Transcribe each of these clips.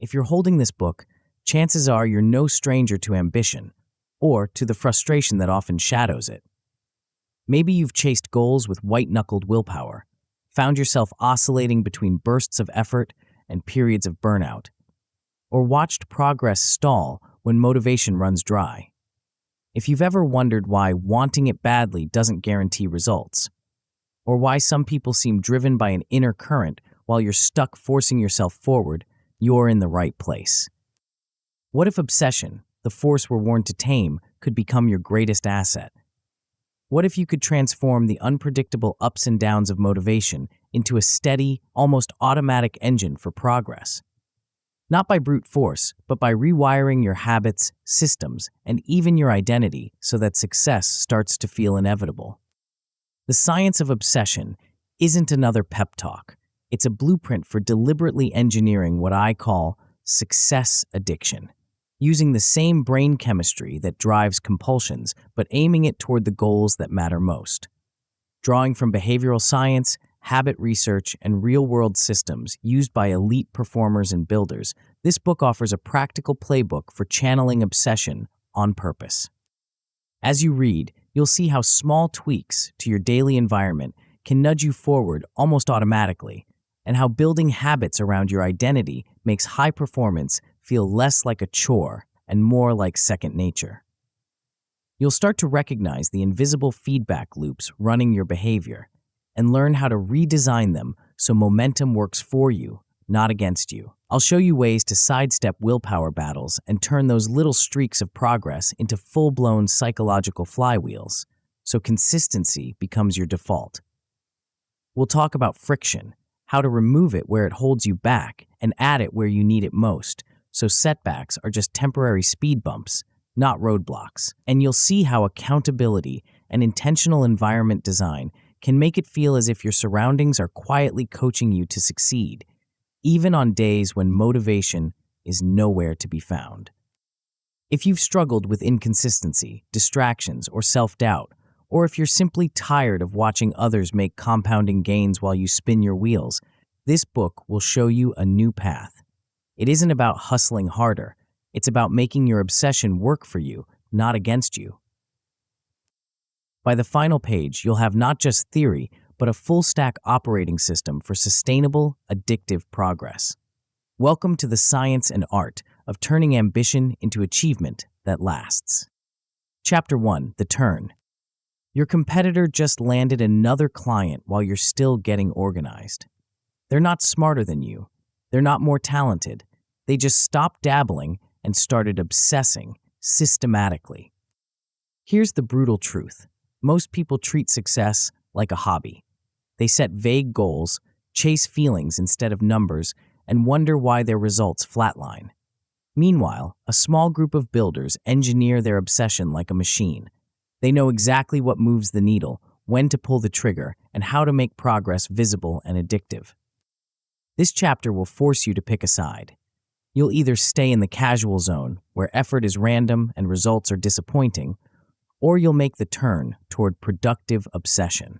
If you're holding this book, chances are you're no stranger to ambition, or to the frustration that often shadows it. Maybe you've chased goals with white-knuckled willpower, found yourself oscillating between bursts of effort and periods of burnout, or watched progress stall when motivation runs dry. If you've ever wondered why wanting it badly doesn't guarantee results, or why some people seem driven by an inner current while you're stuck forcing yourself forward, you're in the right place. What if obsession, the force we're born to tame, could become your greatest asset? What if you could transform the unpredictable ups and downs of motivation into a steady, almost automatic engine for progress? Not by brute force, but by rewiring your habits, systems, and even your identity so that success starts to feel inevitable. The science of obsession isn't another pep talk. It's a blueprint for deliberately engineering what I call success addiction, using the same brain chemistry that drives compulsions, but aiming it toward the goals that matter most. Drawing from behavioral science, habit research, and real-world systems used by elite performers and builders, this book offers a practical playbook for channeling obsession on purpose. As you read, you'll see how small tweaks to your daily environment can nudge you forward almost automatically, and how building habits around your identity makes high performance feel less like a chore and more like second nature. You'll start to recognize the invisible feedback loops running your behavior and learn how to redesign them so momentum works for you, not against you. I'll show you ways to sidestep willpower battles and turn those little streaks of progress into full-blown psychological flywheels, so consistency becomes your default. We'll talk about friction, how to remove it where it holds you back and add it where you need it most, so setbacks are just temporary speed bumps, not roadblocks. And you'll see how accountability and intentional environment design can make it feel as if your surroundings are quietly coaching you to succeed, even on days when motivation is nowhere to be found. If you've struggled with inconsistency, distractions, or self-doubt, or if you're simply tired of watching others make compounding gains while you spin your wheels, this book will show you a new path. It isn't about hustling harder. It's about making your obsession work for you, not against you. By the final page, you'll have not just theory, but a full-stack operating system for sustainable, addictive progress. Welcome to the science and art of turning ambition into achievement that lasts. Chapter 1, The Turn. Your competitor just landed another client while you're still getting organized. They're not smarter than you. They're not more talented. They just stopped dabbling and started obsessing systematically. Here's the brutal truth. Most people treat success like a hobby. They set vague goals, chase feelings instead of numbers, and wonder why their results flatline. Meanwhile, a small group of builders engineer their obsession like a machine. They know exactly what moves the needle, when to pull the trigger, and how to make progress visible and addictive. This chapter will force you to pick a side. You'll either stay in the casual zone, where effort is random and results are disappointing, or you'll make the turn toward productive obsession.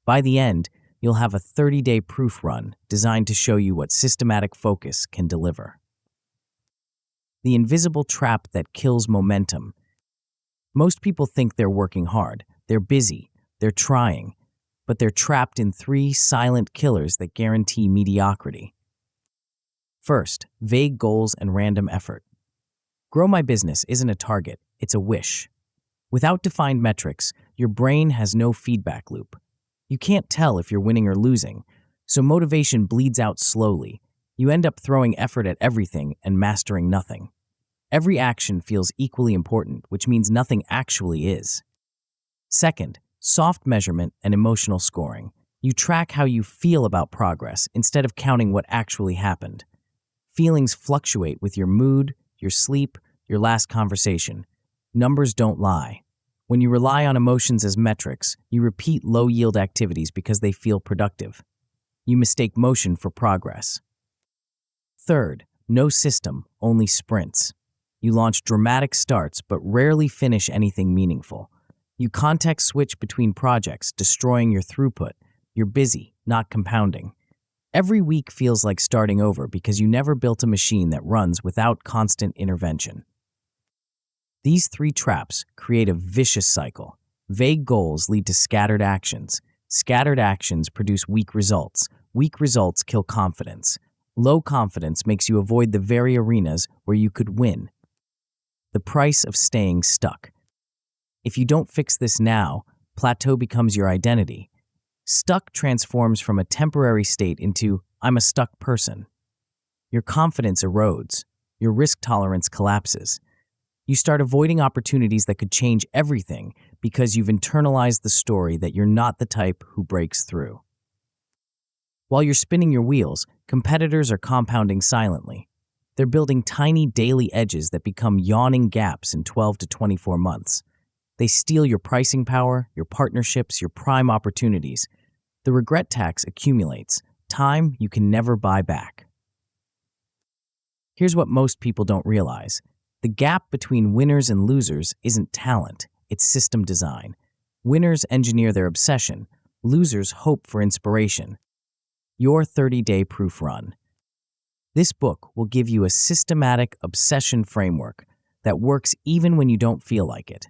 By the end, you'll have a 30-day proof run designed to show you what systematic focus can deliver. The invisible trap that kills momentum. Most people think they're working hard, they're busy, they're trying, but they're trapped in 3 silent killers that guarantee mediocrity. First, vague goals and random effort. Grow my business isn't a target, it's a wish. Without defined metrics, your brain has no feedback loop. You can't tell if you're winning or losing, so motivation bleeds out slowly. You end up throwing effort at everything and mastering nothing. Every action feels equally important, which means nothing actually is. Second, soft measurement and emotional scoring. You track how you feel about progress instead of counting what actually happened. Feelings fluctuate with your mood, your sleep, your last conversation. Numbers don't lie. When you rely on emotions as metrics, you repeat low-yield activities because they feel productive. You mistake motion for progress. Third, no system, only sprints. You launch dramatic starts but rarely finish anything meaningful. You context switch between projects, destroying your throughput. You're busy, not compounding. Every week feels like starting over because you never built a machine that runs without constant intervention. These three traps create a vicious cycle. Vague goals lead to scattered actions. Scattered actions produce weak results. Weak results kill confidence. Low confidence makes you avoid the very arenas where you could win. The price of staying stuck. If you don't fix this now, plateau becomes your identity. Stuck transforms from a temporary state into, I'm a stuck person. Your confidence erodes. Your risk tolerance collapses. You start avoiding opportunities that could change everything because you've internalized the story that you're not the type who breaks through. While you're spinning your wheels, competitors are compounding silently. They're building tiny daily edges that become yawning gaps in 12 to 24 months. They steal your pricing power, your partnerships, your prime opportunities. The regret tax accumulates, time you can never buy back. Here's what most people don't realize. The gap between winners and losers isn't talent, it's system design. Winners engineer their obsession, losers hope for inspiration. Your 30-day proof run. This book will give you a systematic obsession framework that works even when you don't feel like it.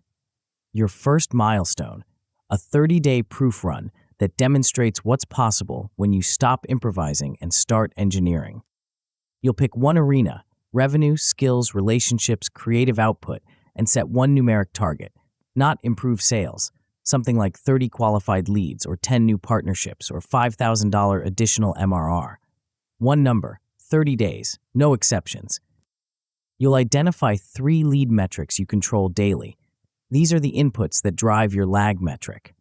Your first milestone, a 30-day proof run that demonstrates what's possible when you stop improvising and start engineering. You'll pick one arena, revenue, skills, relationships, creative output, and set one numeric target, not improve sales, something like 30 qualified leads or 10 new partnerships or $5,000 additional MRR. One number, 30 days, no exceptions. You'll identify 3 lead metrics you control daily. These are the inputs that drive your lag metric.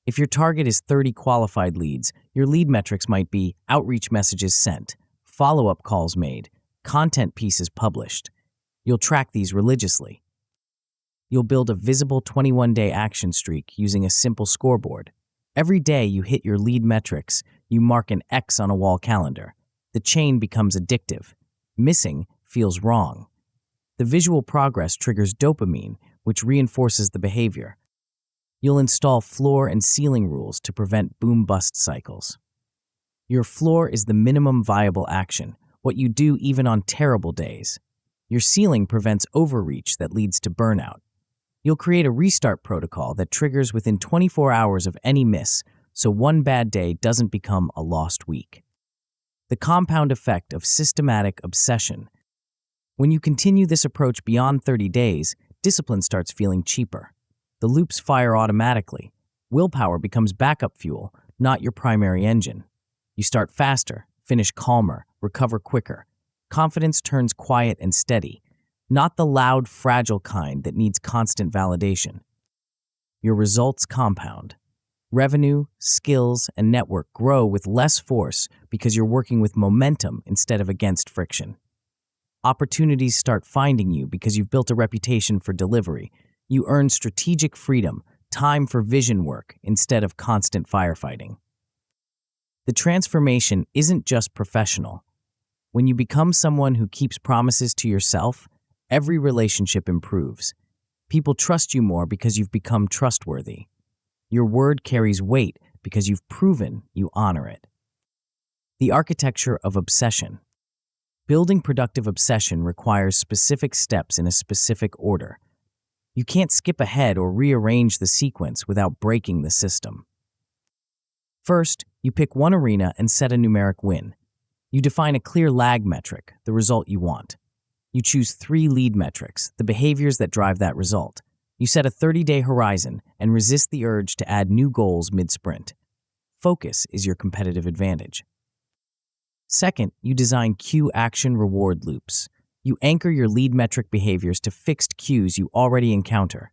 If your target is 30 qualified leads, your lead metrics might be outreach messages sent, follow-up calls made, content pieces published. You'll track these religiously. You'll build a visible 21-day action streak using a simple scoreboard. Every day you hit your lead metrics, you mark an X on a wall calendar. The chain becomes addictive. Missing feels wrong. The visual progress triggers dopamine, which reinforces the behavior. You'll install floor and ceiling rules to prevent boom-bust cycles. Your floor is the minimum viable action, what you do even on terrible days. Your ceiling prevents overreach that leads to burnout. You'll create a restart protocol that triggers within 24 hours of any miss, so one bad day doesn't become a lost week. The compound effect of systematic obsession. When you continue this approach beyond 30 days, discipline starts feeling cheaper. The loops fire automatically. Willpower becomes backup fuel, not your primary engine. You start faster, finish calmer, recover quicker. Confidence turns quiet and steady, not the loud, fragile kind that needs constant validation. Your results compound. Revenue, skills, and network grow with less force because you're working with momentum instead of against friction. Opportunities start finding you because you've built a reputation for delivery. You earn strategic freedom, time for vision work instead of constant firefighting. The transformation isn't just professional. When you become someone who keeps promises to yourself, every relationship improves. People trust you more because you've become trustworthy. Your word carries weight because you've proven you honor it. The architecture of obsession. Building productive obsession requires specific steps in a specific order. You can't skip ahead or rearrange the sequence without breaking the system. First, you pick one arena and set a numeric win. You define a clear lag metric, the result you want. You choose 3 lead metrics, the behaviors that drive that result. You set a 30-day horizon and resist the urge to add new goals mid-sprint. Focus is your competitive advantage. Second, you design cue action reward loops. You anchor your lead metric behaviors to fixed cues you already encounter.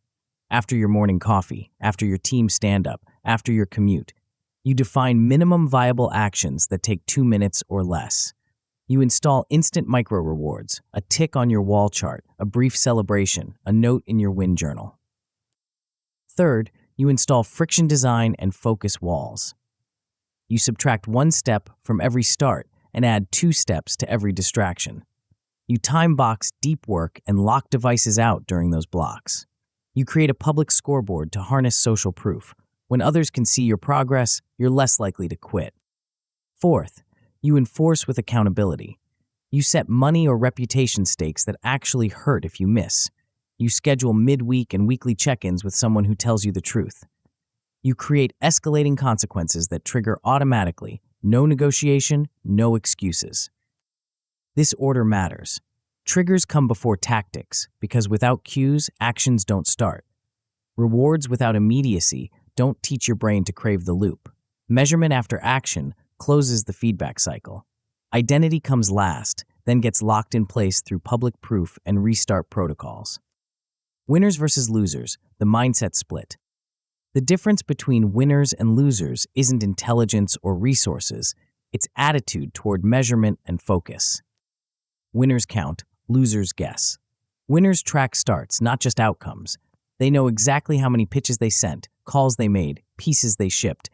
After your morning coffee, after your team stand-up, after your commute. You define minimum viable actions that take 2 minutes or less. You install instant micro-rewards, a tick on your wall chart, a brief celebration, a note in your win journal. Third, you install friction design and focus walls. You subtract 1 step from every start and add 2 steps to every distraction. You time box deep work and lock devices out during those blocks. You create a public scoreboard to harness social proof. When others can see your progress, you're less likely to quit. Fourth, You enforce with accountability. You set money or reputation stakes that actually hurt if you miss. You schedule midweek and weekly check-ins with someone who tells you the truth. You create escalating consequences that trigger automatically. No negotiation, no excuses. This order matters. Triggers come before tactics, because without cues, actions don't start. Rewards without immediacy don't teach your brain to crave the loop. Measurement after action closes the feedback cycle. Identity comes last, then gets locked in place through public proof and restart protocols. Winners versus losers, the mindset split. The difference between winners and losers isn't intelligence or resources, it's attitude toward measurement and focus. Winners count, losers guess. Winners track starts, not just outcomes. They know exactly how many pitches they sent, calls they made, pieces they shipped.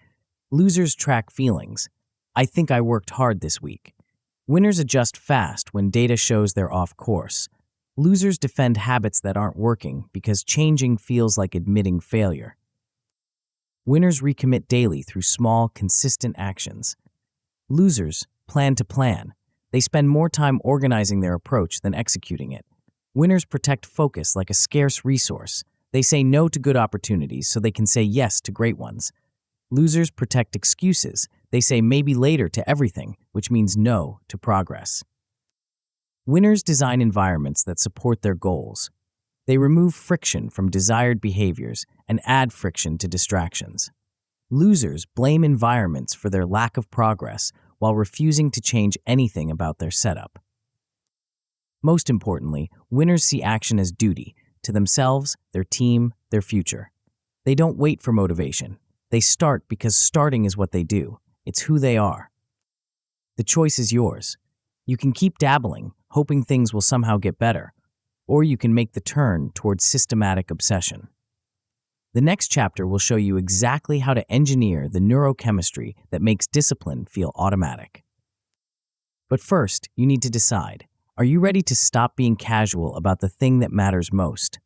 Losers track feelings. I think I worked hard this week. Winners adjust fast when data shows they're off course. Losers defend habits that aren't working because changing feels like admitting failure. Winners recommit daily through small, consistent actions. Losers plan to plan. They spend more time organizing their approach than executing it. Winners protect focus like a scarce resource. They say no to good opportunities so they can say yes to great ones. Losers protect excuses. They say maybe later to everything, which means no to progress. Winners design environments that support their goals. They remove friction from desired behaviors and add friction to distractions. Losers blame environments for their lack of progress while refusing to change anything about their setup. Most importantly, winners see action as duty to themselves, their team, their future. They don't wait for motivation. They start because starting is what they do. It's who they are. The choice is yours. You can keep dabbling, hoping things will somehow get better, or you can make the turn towards systematic obsession. The next chapter will show you exactly how to engineer the neurochemistry that makes discipline feel automatic. But first, you need to decide, are you ready to stop being casual about the thing that matters most?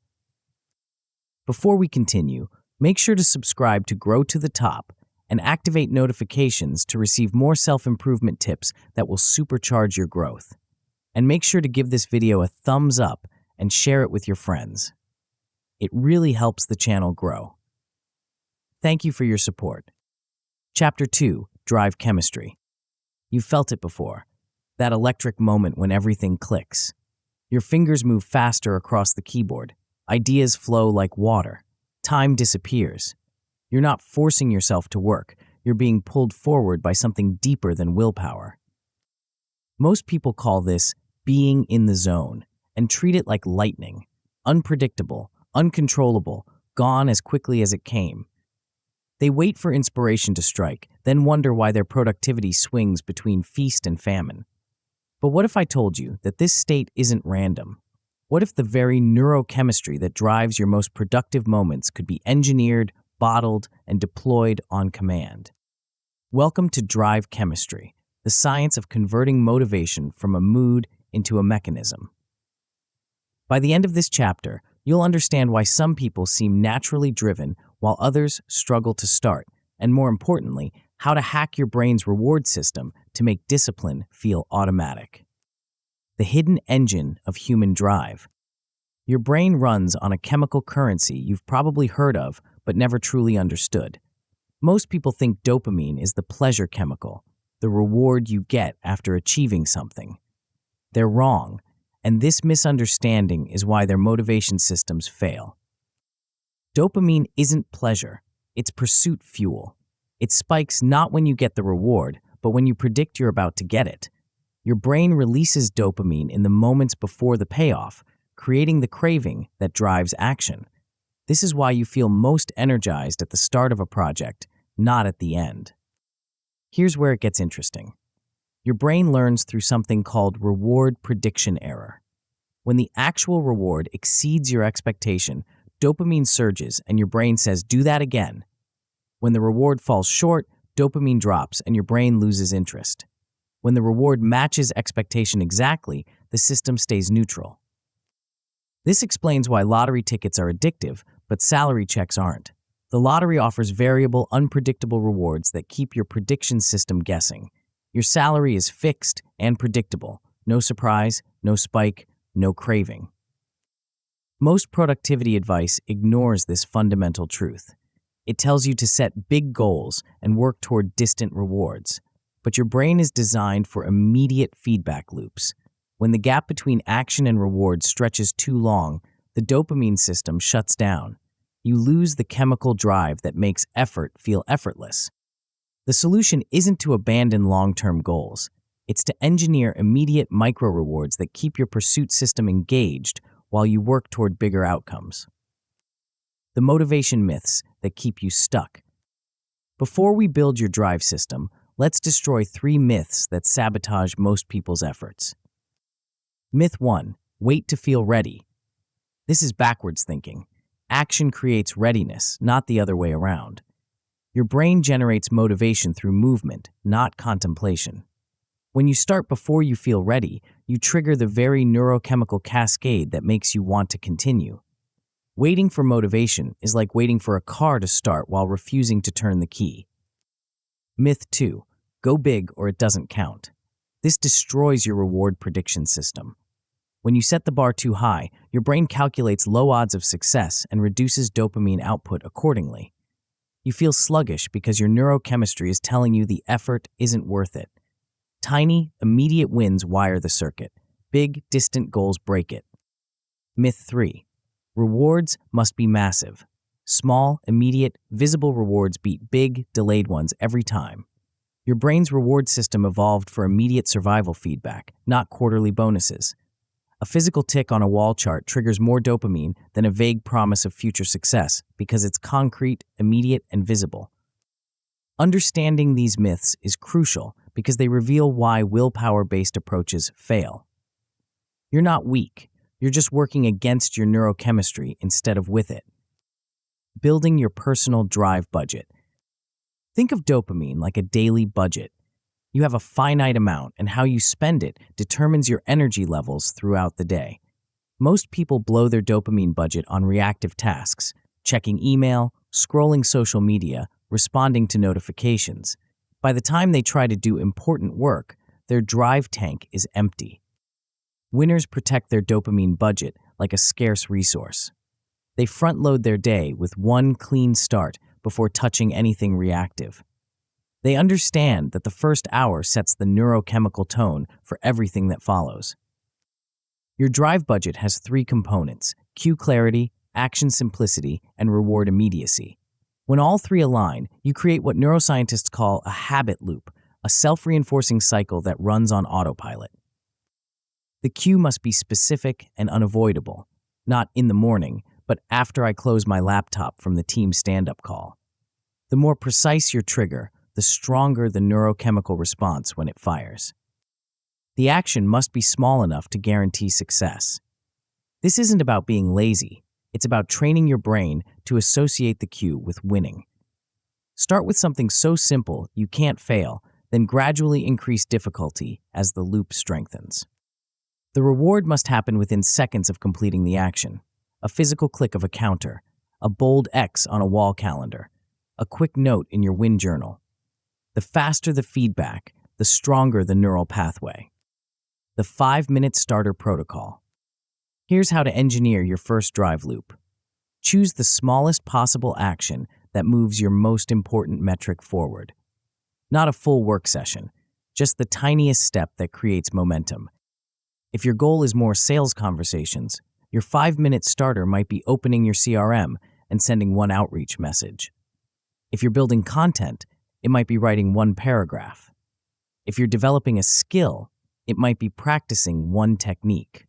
Before we continue, make sure to subscribe to Grow to the Top and activate notifications to receive more self-improvement tips that will supercharge your growth. And make sure to give this video a thumbs up and share it with your friends. It really helps the channel grow. Thank you for your support. Chapter 2, Drive Chemistry. You've felt it before, that electric moment when everything clicks. Your fingers move faster across the keyboard. Ideas flow like water. Time disappears. You're not forcing yourself to work. You're being pulled forward by something deeper than willpower. Most people call this being in the zone and treat it like lightning, unpredictable, uncontrollable, gone as quickly as it came. They wait for inspiration to strike, then wonder why their productivity swings between feast and famine. But what if I told you that this state isn't random? What if the very neurochemistry that drives your most productive moments could be engineered, bottled, and deployed on command? Welcome to Drive Chemistry, the science of converting motivation from a mood into a mechanism. By the end of this chapter, you'll understand why some people seem naturally driven while others struggle to start, and more importantly, how to hack your brain's reward system to make discipline feel automatic. The hidden engine of human drive. Your brain runs on a chemical currency you've probably heard of but never truly understood. Most people think dopamine is the pleasure chemical, the reward you get after achieving something. They're wrong, and this misunderstanding is why their motivation systems fail. Dopamine isn't pleasure, it's pursuit fuel. It spikes not when you get the reward, but when you predict you're about to get it. Your brain releases dopamine in the moments before the payoff, creating the craving that drives action. This is why you feel most energized at the start of a project, not at the end. Here's where it gets interesting. Your brain learns through something called reward prediction error. When the actual reward exceeds your expectation, dopamine surges and your brain says, "Do that again." When the reward falls short, dopamine drops and your brain loses interest. When the reward matches expectation exactly, the system stays neutral. This explains why lottery tickets are addictive, but salary checks aren't. The lottery offers variable, unpredictable rewards that keep your prediction system guessing. Your salary is fixed and predictable. No surprise, no spike, no craving. Most productivity advice ignores this fundamental truth. It tells you to set big goals and work toward distant rewards. But your brain is designed for immediate feedback loops. When the gap between action and reward stretches too long, the dopamine system shuts down. You lose the chemical drive that makes effort feel effortless. The solution isn't to abandon long-term goals. It's to engineer immediate micro-rewards that keep your pursuit system engaged while you work toward bigger outcomes. The motivation myths that keep you stuck. Before we build your drive system, let's destroy 3 myths that sabotage most people's efforts. Myth 1. Wait to feel ready. This is backwards thinking. Action creates readiness, not the other way around. Your brain generates motivation through movement, not contemplation. When you start before you feel ready, you trigger the very neurochemical cascade that makes you want to continue. Waiting for motivation is like waiting for a car to start while refusing to turn the key. Myth 2. Go big or it doesn't count. This destroys your reward prediction system. When you set the bar too high, your brain calculates low odds of success and reduces dopamine output accordingly. You feel sluggish because your neurochemistry is telling you the effort isn't worth it. Tiny, immediate wins wire the circuit. Big, distant goals break it. Myth 3. Rewards must be massive. Small, immediate, visible rewards beat big, delayed ones every time. Your brain's reward system evolved for immediate survival feedback, not quarterly bonuses. A physical tick on a wall chart triggers more dopamine than a vague promise of future success because it's concrete, immediate, and visible. Understanding these myths is crucial because they reveal why willpower-based approaches fail. You're not weak. You're just working against your neurochemistry instead of with it. Building your personal drive budget. Think of dopamine like a daily budget. You have a finite amount, and how you spend it determines your energy levels throughout the day. Most people blow their dopamine budget on reactive tasks, checking email, scrolling social media, responding to notifications. By the time they try to do important work, their drive tank is empty. Winners protect their dopamine budget like a scarce resource. They front-load their day with one clean start before touching anything reactive. They understand that the first hour sets the neurochemical tone for everything that follows. Your drive budget has 3 components: cue clarity, action simplicity, and reward immediacy. When all 3 align, you create what neuroscientists call a habit loop, a self-reinforcing cycle that runs on autopilot. The cue must be specific and unavoidable, not in the morning, but after I close my laptop from the team stand-up call. The more precise your trigger, the stronger the neurochemical response when it fires. The action must be small enough to guarantee success. This isn't about being lazy. It's about training your brain to associate the cue with winning. Start with something so simple you can't fail, then gradually increase difficulty as the loop strengthens. The reward must happen within seconds of completing the action. A physical click of a counter, a bold X on a wall calendar, a quick note in your win journal. The faster the feedback, the stronger the neural pathway. The 5-minute starter protocol. Here's how to engineer your first drive loop. Choose the smallest possible action that moves your most important metric forward. Not a full work session, just the tiniest step that creates momentum. If your goal is more sales conversations, your 5-minute starter might be opening your CRM and sending one outreach message. If you're building content, it might be writing one paragraph. If you're developing a skill, it might be practicing one technique.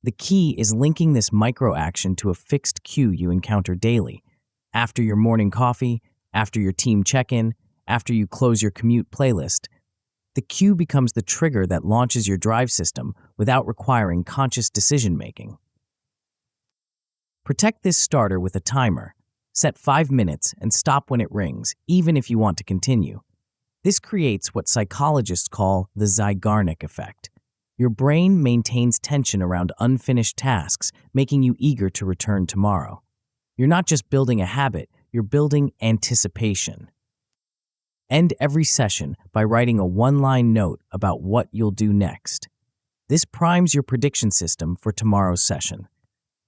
The key is linking this micro-action to a fixed cue you encounter daily. After your morning coffee, after your team check-in, after you close your commute playlist, the cue becomes the trigger that launches your drive system without requiring conscious decision-making. Protect this starter with a timer. Set 5 minutes and stop when it rings, even if you want to continue. This creates what psychologists call the Zeigarnik effect. Your brain maintains tension around unfinished tasks, making you eager to return tomorrow. You're not just building a habit, you're building anticipation. End every session by writing a one-line note about what you'll do next. This primes your prediction system for tomorrow's session.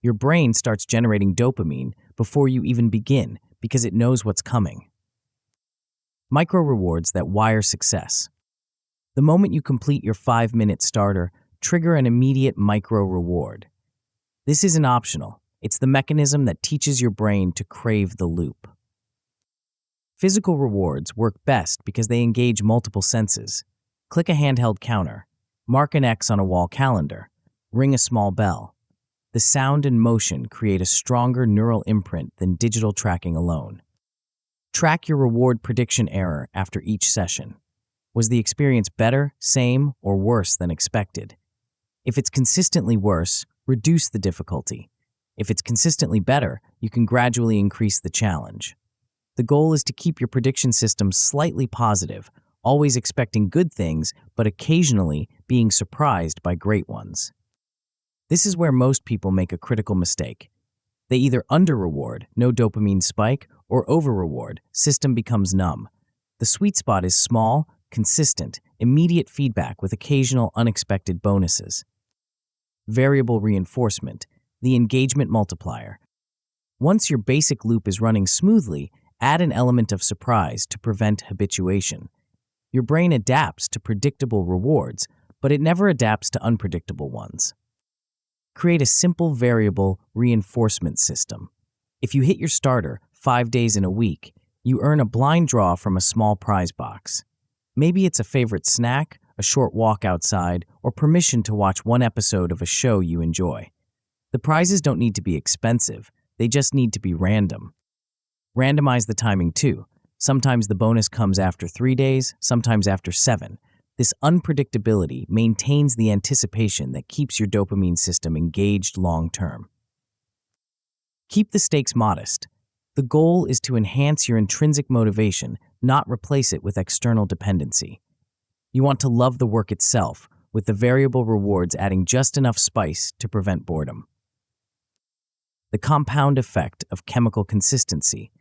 Your brain starts generating dopamine before you even begin because it knows what's coming. Micro rewards that wire success. The moment you complete your 5-minute starter, trigger an immediate micro reward. This isn't optional. It's the mechanism that teaches your brain to crave the loop. Physical rewards work best because they engage multiple senses. Click a handheld counter, mark an X on a wall calendar, ring a small bell. The sound and motion create a stronger neural imprint than digital tracking alone. Track your reward prediction error after each session. Was the experience better, same, or worse than expected? If it's consistently worse, reduce the difficulty. If it's consistently better, you can gradually increase the challenge. The goal is to keep your prediction system slightly positive, always expecting good things, but occasionally being surprised by great ones. This is where most people make a critical mistake. They either under-reward, no dopamine spike, or over-reward, system becomes numb. The sweet spot is small, consistent, immediate feedback with occasional unexpected bonuses. Variable reinforcement, the engagement multiplier. Once your basic loop is running smoothly, add an element of surprise to prevent habituation. Your brain adapts to predictable rewards, but it never adapts to unpredictable ones. Create a simple variable reinforcement system. If you hit your starter 5 days in a week, you earn a blind draw from a small prize box. Maybe it's a favorite snack, a short walk outside, or permission to watch one episode of a show you enjoy. The prizes don't need to be expensive, they just need to be random. Randomize the timing too. Sometimes the bonus comes after 3 days, sometimes after 7. This unpredictability maintains the anticipation that keeps your dopamine system engaged long-term. Keep the stakes modest. The goal is to enhance your intrinsic motivation, not replace it with external dependency. You want to love the work itself, with the variable rewards adding just enough spice to prevent boredom. The compound effect of chemical consistency.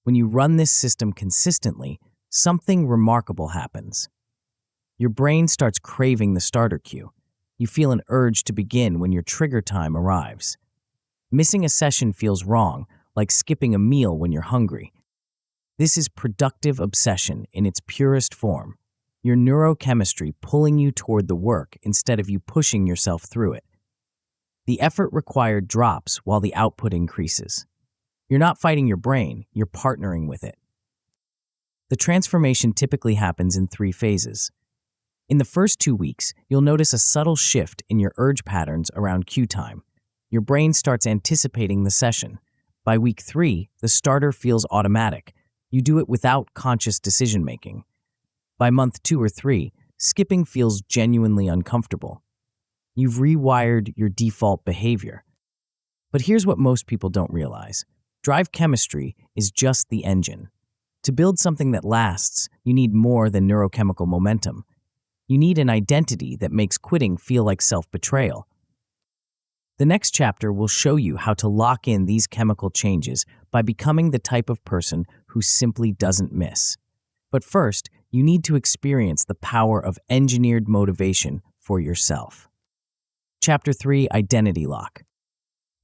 When you run this system consistently, something remarkable happens. Your brain starts craving the starter cue. You feel an urge to begin when your trigger time arrives. Missing a session feels wrong, like skipping a meal when you're hungry. This is productive obsession in its purest form. Your neurochemistry pulling you toward the work instead of you pushing yourself through it. The effort required drops while the output increases. You're not fighting your brain, you're partnering with it. The transformation typically happens in 3 phases. In the first 2 weeks, you'll notice a subtle shift in your urge patterns around cue time. Your brain starts anticipating the session. By week 3, the starter feels automatic. You do it without conscious decision-making. By month 2 or 3, skipping feels genuinely uncomfortable. You've rewired your default behavior. But here's what most people don't realize. Drive chemistry is just the engine. To build something that lasts, you need more than neurochemical momentum. You need an identity that makes quitting feel like self-betrayal. The next chapter will show you how to lock in these chemical changes by becoming the type of person who simply doesn't miss. But first, you need to experience the power of engineered motivation for yourself. Chapter 3, Identity Lock.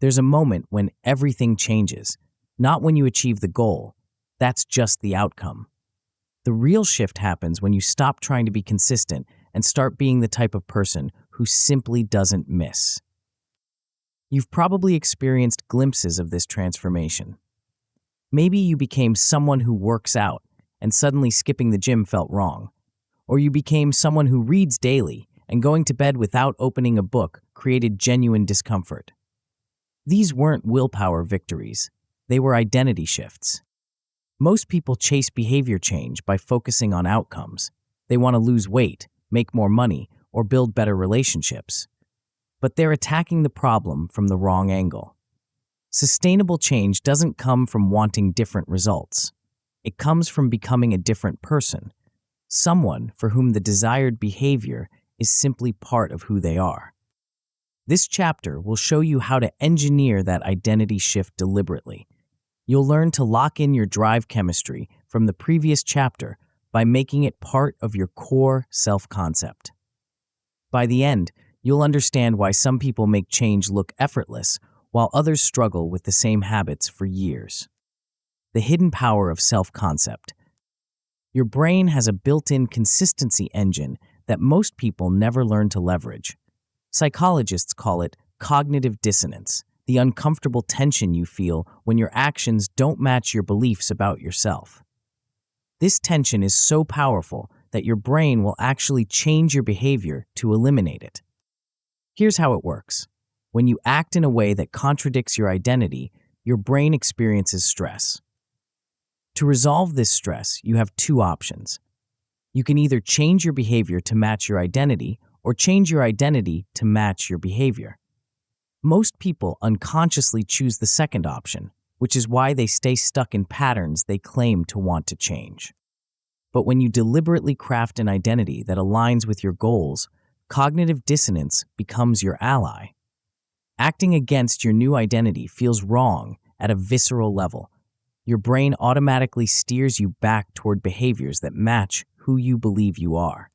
There's a moment when everything changes, not when you achieve the goal. That's just the outcome. The real shift happens when you stop trying to be consistent and start being the type of person who simply doesn't miss. You've probably experienced glimpses of this transformation. Maybe you became someone who works out and suddenly skipping the gym felt wrong. Or you became someone who reads daily and going to bed without opening a book created genuine discomfort. These weren't willpower victories. They were identity shifts. Most people chase behavior change by focusing on outcomes. They want to lose weight, make more money, or build better relationships. But they're attacking the problem from the wrong angle. Sustainable change doesn't come from wanting different results. It comes from becoming a different person, someone for whom the desired behavior is simply part of who they are. This chapter will show you how to engineer that identity shift deliberately. You'll learn to lock in your drive chemistry from the previous chapter by making it part of your core self-concept. By the end, you'll understand why some people make change look effortless while others struggle with the same habits for years. The hidden power of self-concept. Your brain has a built-in consistency engine that most people never learn to leverage. Psychologists call it cognitive dissonance, the uncomfortable tension you feel when your actions don't match your beliefs about yourself. This tension is so powerful that your brain will actually change your behavior to eliminate it. Here's how it works. When you act in a way that contradicts your identity, your brain experiences stress. To resolve this stress, you have two options. You can either change your behavior to match your identity or change your identity to match your behavior. Most people unconsciously choose the second option, which is why they stay stuck in patterns they claim to want to change. But when you deliberately craft an identity that aligns with your goals, cognitive dissonance becomes your ally. Acting against your new identity feels wrong at a visceral level. Your brain automatically steers you back toward behaviors that match who you believe you are.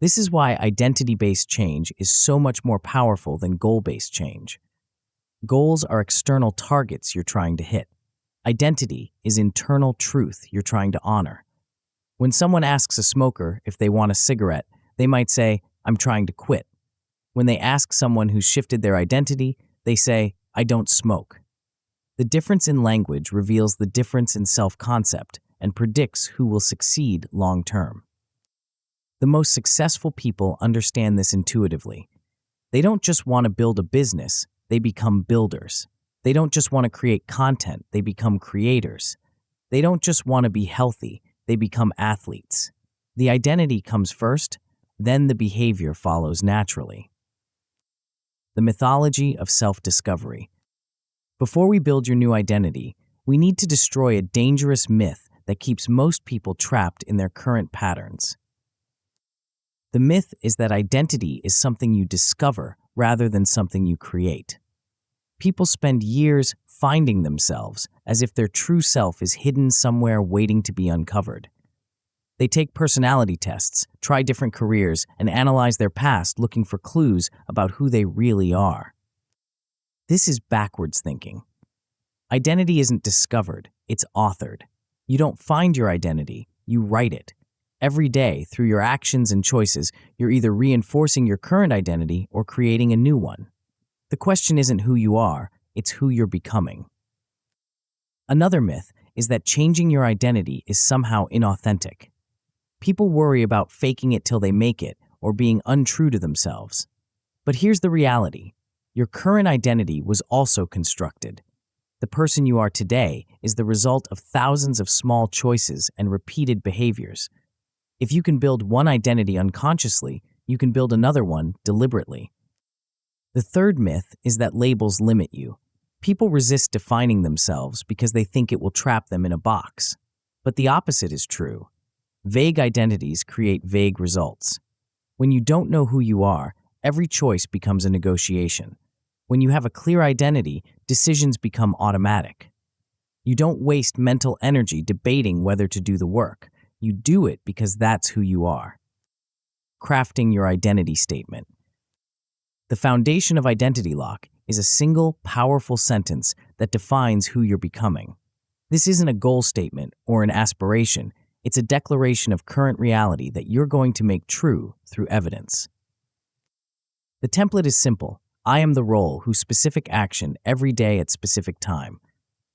This is why identity-based change is so much more powerful than goal-based change. Goals are external targets you're trying to hit. Identity is internal truth you're trying to honor. When someone asks a smoker if they want a cigarette, they might say, "I'm trying to quit." When they ask someone who's shifted their identity, they say, "I don't smoke." The difference in language reveals the difference in self-concept and predicts who will succeed long-term. The most successful people understand this intuitively. They don't just want to build a business, they become builders. They don't just want to create content, they become creators. They don't just want to be healthy, they become athletes. The identity comes first, then the behavior follows naturally. The mythology of self-discovery. Before we build your new identity, we need to destroy a dangerous myth that keeps most people trapped in their current patterns. The myth is that identity is something you discover rather than something you create. People spend years finding themselves as if their true self is hidden somewhere waiting to be uncovered. They take personality tests, try different careers, and analyze their past looking for clues about who they really are. This is backwards thinking. Identity isn't discovered, it's authored. You don't find your identity, you write it. Every day, through your actions and choices, you're either reinforcing your current identity or creating a new one. The question isn't who you are, it's who you're becoming. Another myth is that changing your identity is somehow inauthentic. People worry about faking it till they make it or being untrue to themselves. But here's the reality. Your current identity was also constructed. The person you are today is the result of thousands of small choices and repeated behaviors. If you can build one identity unconsciously, you can build another one deliberately. The third myth is that labels limit you. People resist defining themselves because they think it will trap them in a box. But the opposite is true. Vague identities create vague results. When you don't know who you are, every choice becomes a negotiation. When you have a clear identity, decisions become automatic. You don't waste mental energy debating whether to do the work. You do it because that's who you are. Crafting your identity statement. The foundation of identity lock is a single, powerful sentence that defines who you're becoming. This isn't a goal statement or an aspiration. It's a declaration of current reality that you're going to make true through evidence. The template is simple. I am the role whose specific action every day at specific time.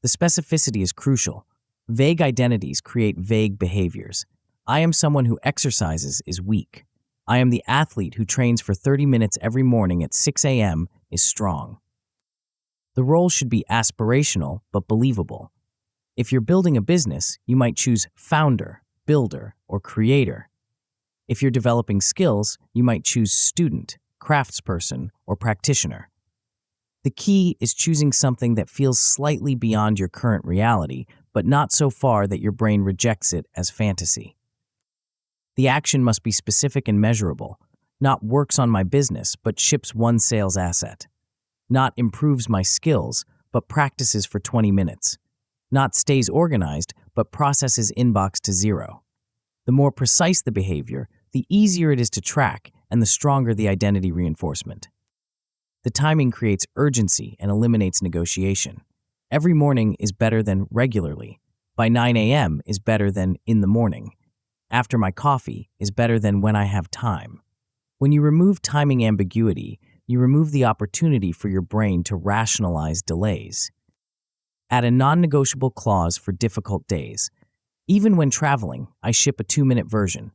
The specificity is crucial. Vague identities create vague behaviors. I am someone who exercises is weak. I am the athlete who trains for 30 minutes every morning at 6 a.m. is strong. The role should be aspirational but believable. If you're building a business, you might choose founder, builder, or creator. If you're developing skills, you might choose student, craftsperson, or practitioner. The key is choosing something that feels slightly beyond your current reality, but not so far that your brain rejects it as fantasy. The action must be specific and measurable, not works on my business, but ships one sales asset. Not improves my skills, but practices for 20 minutes. Not stays organized, but processes inbox to zero. The more precise the behavior, the easier it is to track and the stronger the identity reinforcement. The timing creates urgency and eliminates negotiation. Every morning is better than regularly. By 9 a.m. is better than in the morning. After my coffee is better than when I have time. When you remove timing ambiguity, you remove the opportunity for your brain to rationalize delays. Add a non-negotiable clause for difficult days. Even when traveling, I ship a 2-minute version.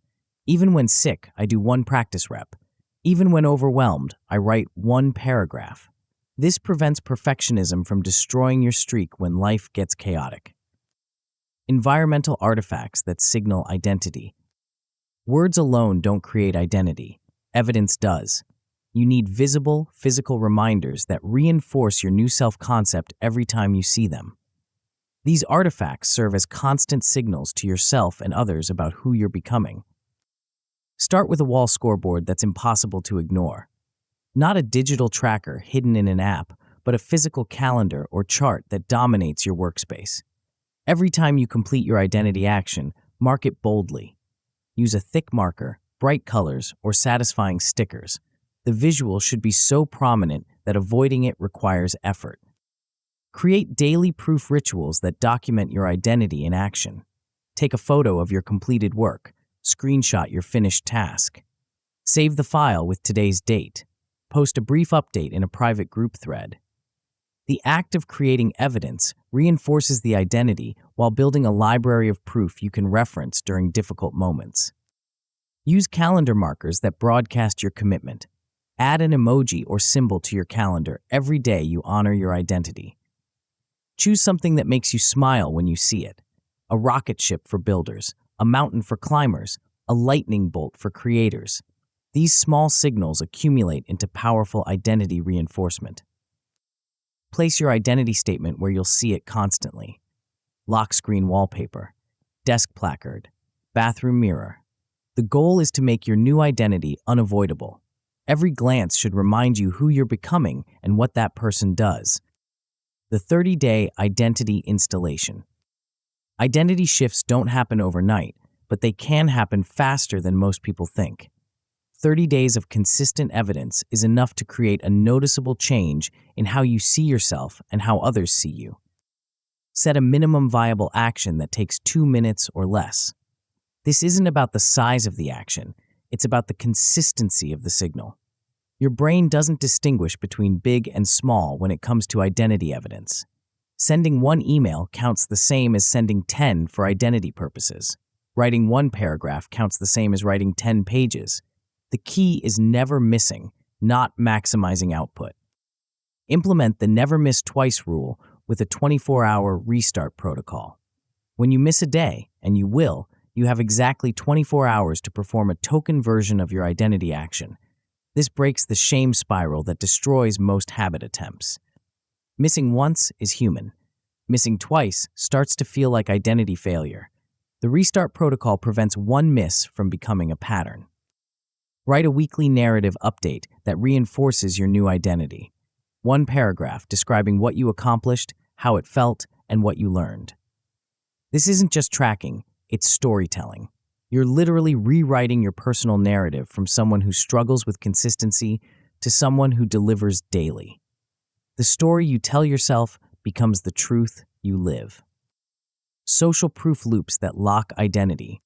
Even when sick, I do 1 practice rep. Even when overwhelmed, I write 1 paragraph. This prevents perfectionism from destroying your streak when life gets chaotic. Environmental artifacts that signal identity. Words alone don't create identity. Evidence does. You need visible, physical reminders that reinforce your new self-concept every time you see them. These artifacts serve as constant signals to yourself and others about who you're becoming. Start with a wall scoreboard that's impossible to ignore. Not a digital tracker hidden in an app, but a physical calendar or chart that dominates your workspace. Every time you complete your identity action, mark it boldly. Use a thick marker, bright colors, or satisfying stickers. The visual should be so prominent that avoiding it requires effort. Create daily proof rituals that document your identity in action. Take a photo of your completed work. Screenshot your finished task. Save the file with today's date. Post a brief update in a private group thread. The act of creating evidence reinforces the identity while building a library of proof you can reference during difficult moments. Use calendar markers that broadcast your commitment. Add an emoji or symbol to your calendar every day you honor your identity. Choose something that makes you smile when you see it. A rocket ship for builders, a mountain for climbers, a lightning bolt for creators. These small signals accumulate into powerful identity reinforcement. Place your identity statement where you'll see it constantly. Lock screen wallpaper, desk placard, bathroom mirror. The goal is to make your new identity unavoidable. Every glance should remind you who you're becoming and what that person does. The 30-day identity installation. Identity shifts don't happen overnight, but they can happen faster than most people think. 30 days of consistent evidence is enough to create a noticeable change in how you see yourself and how others see you. Set a minimum viable action that takes 2 minutes or less. This isn't about the size of the action, it's about the consistency of the signal. Your brain doesn't distinguish between big and small when it comes to identity evidence. Sending 1 email counts the same as sending 10 for identity purposes. Writing 1 paragraph counts the same as writing 10 pages. The key is never missing, not maximizing output. Implement the never miss twice rule with a 24-hour restart protocol. When you miss a day, and you will, you have exactly 24 hours to perform a token version of your identity action. This breaks the shame spiral that destroys most habit attempts. Missing once is human. Missing twice starts to feel like identity failure. The restart protocol prevents 1 miss from becoming a pattern. Write a weekly narrative update that reinforces your new identity. 1 paragraph describing what you accomplished, how it felt, and what you learned. This isn't just tracking, it's storytelling. You're literally rewriting your personal narrative from someone who struggles with consistency to someone who delivers daily. The story you tell yourself becomes the truth you live. Social proof loops that lock identity.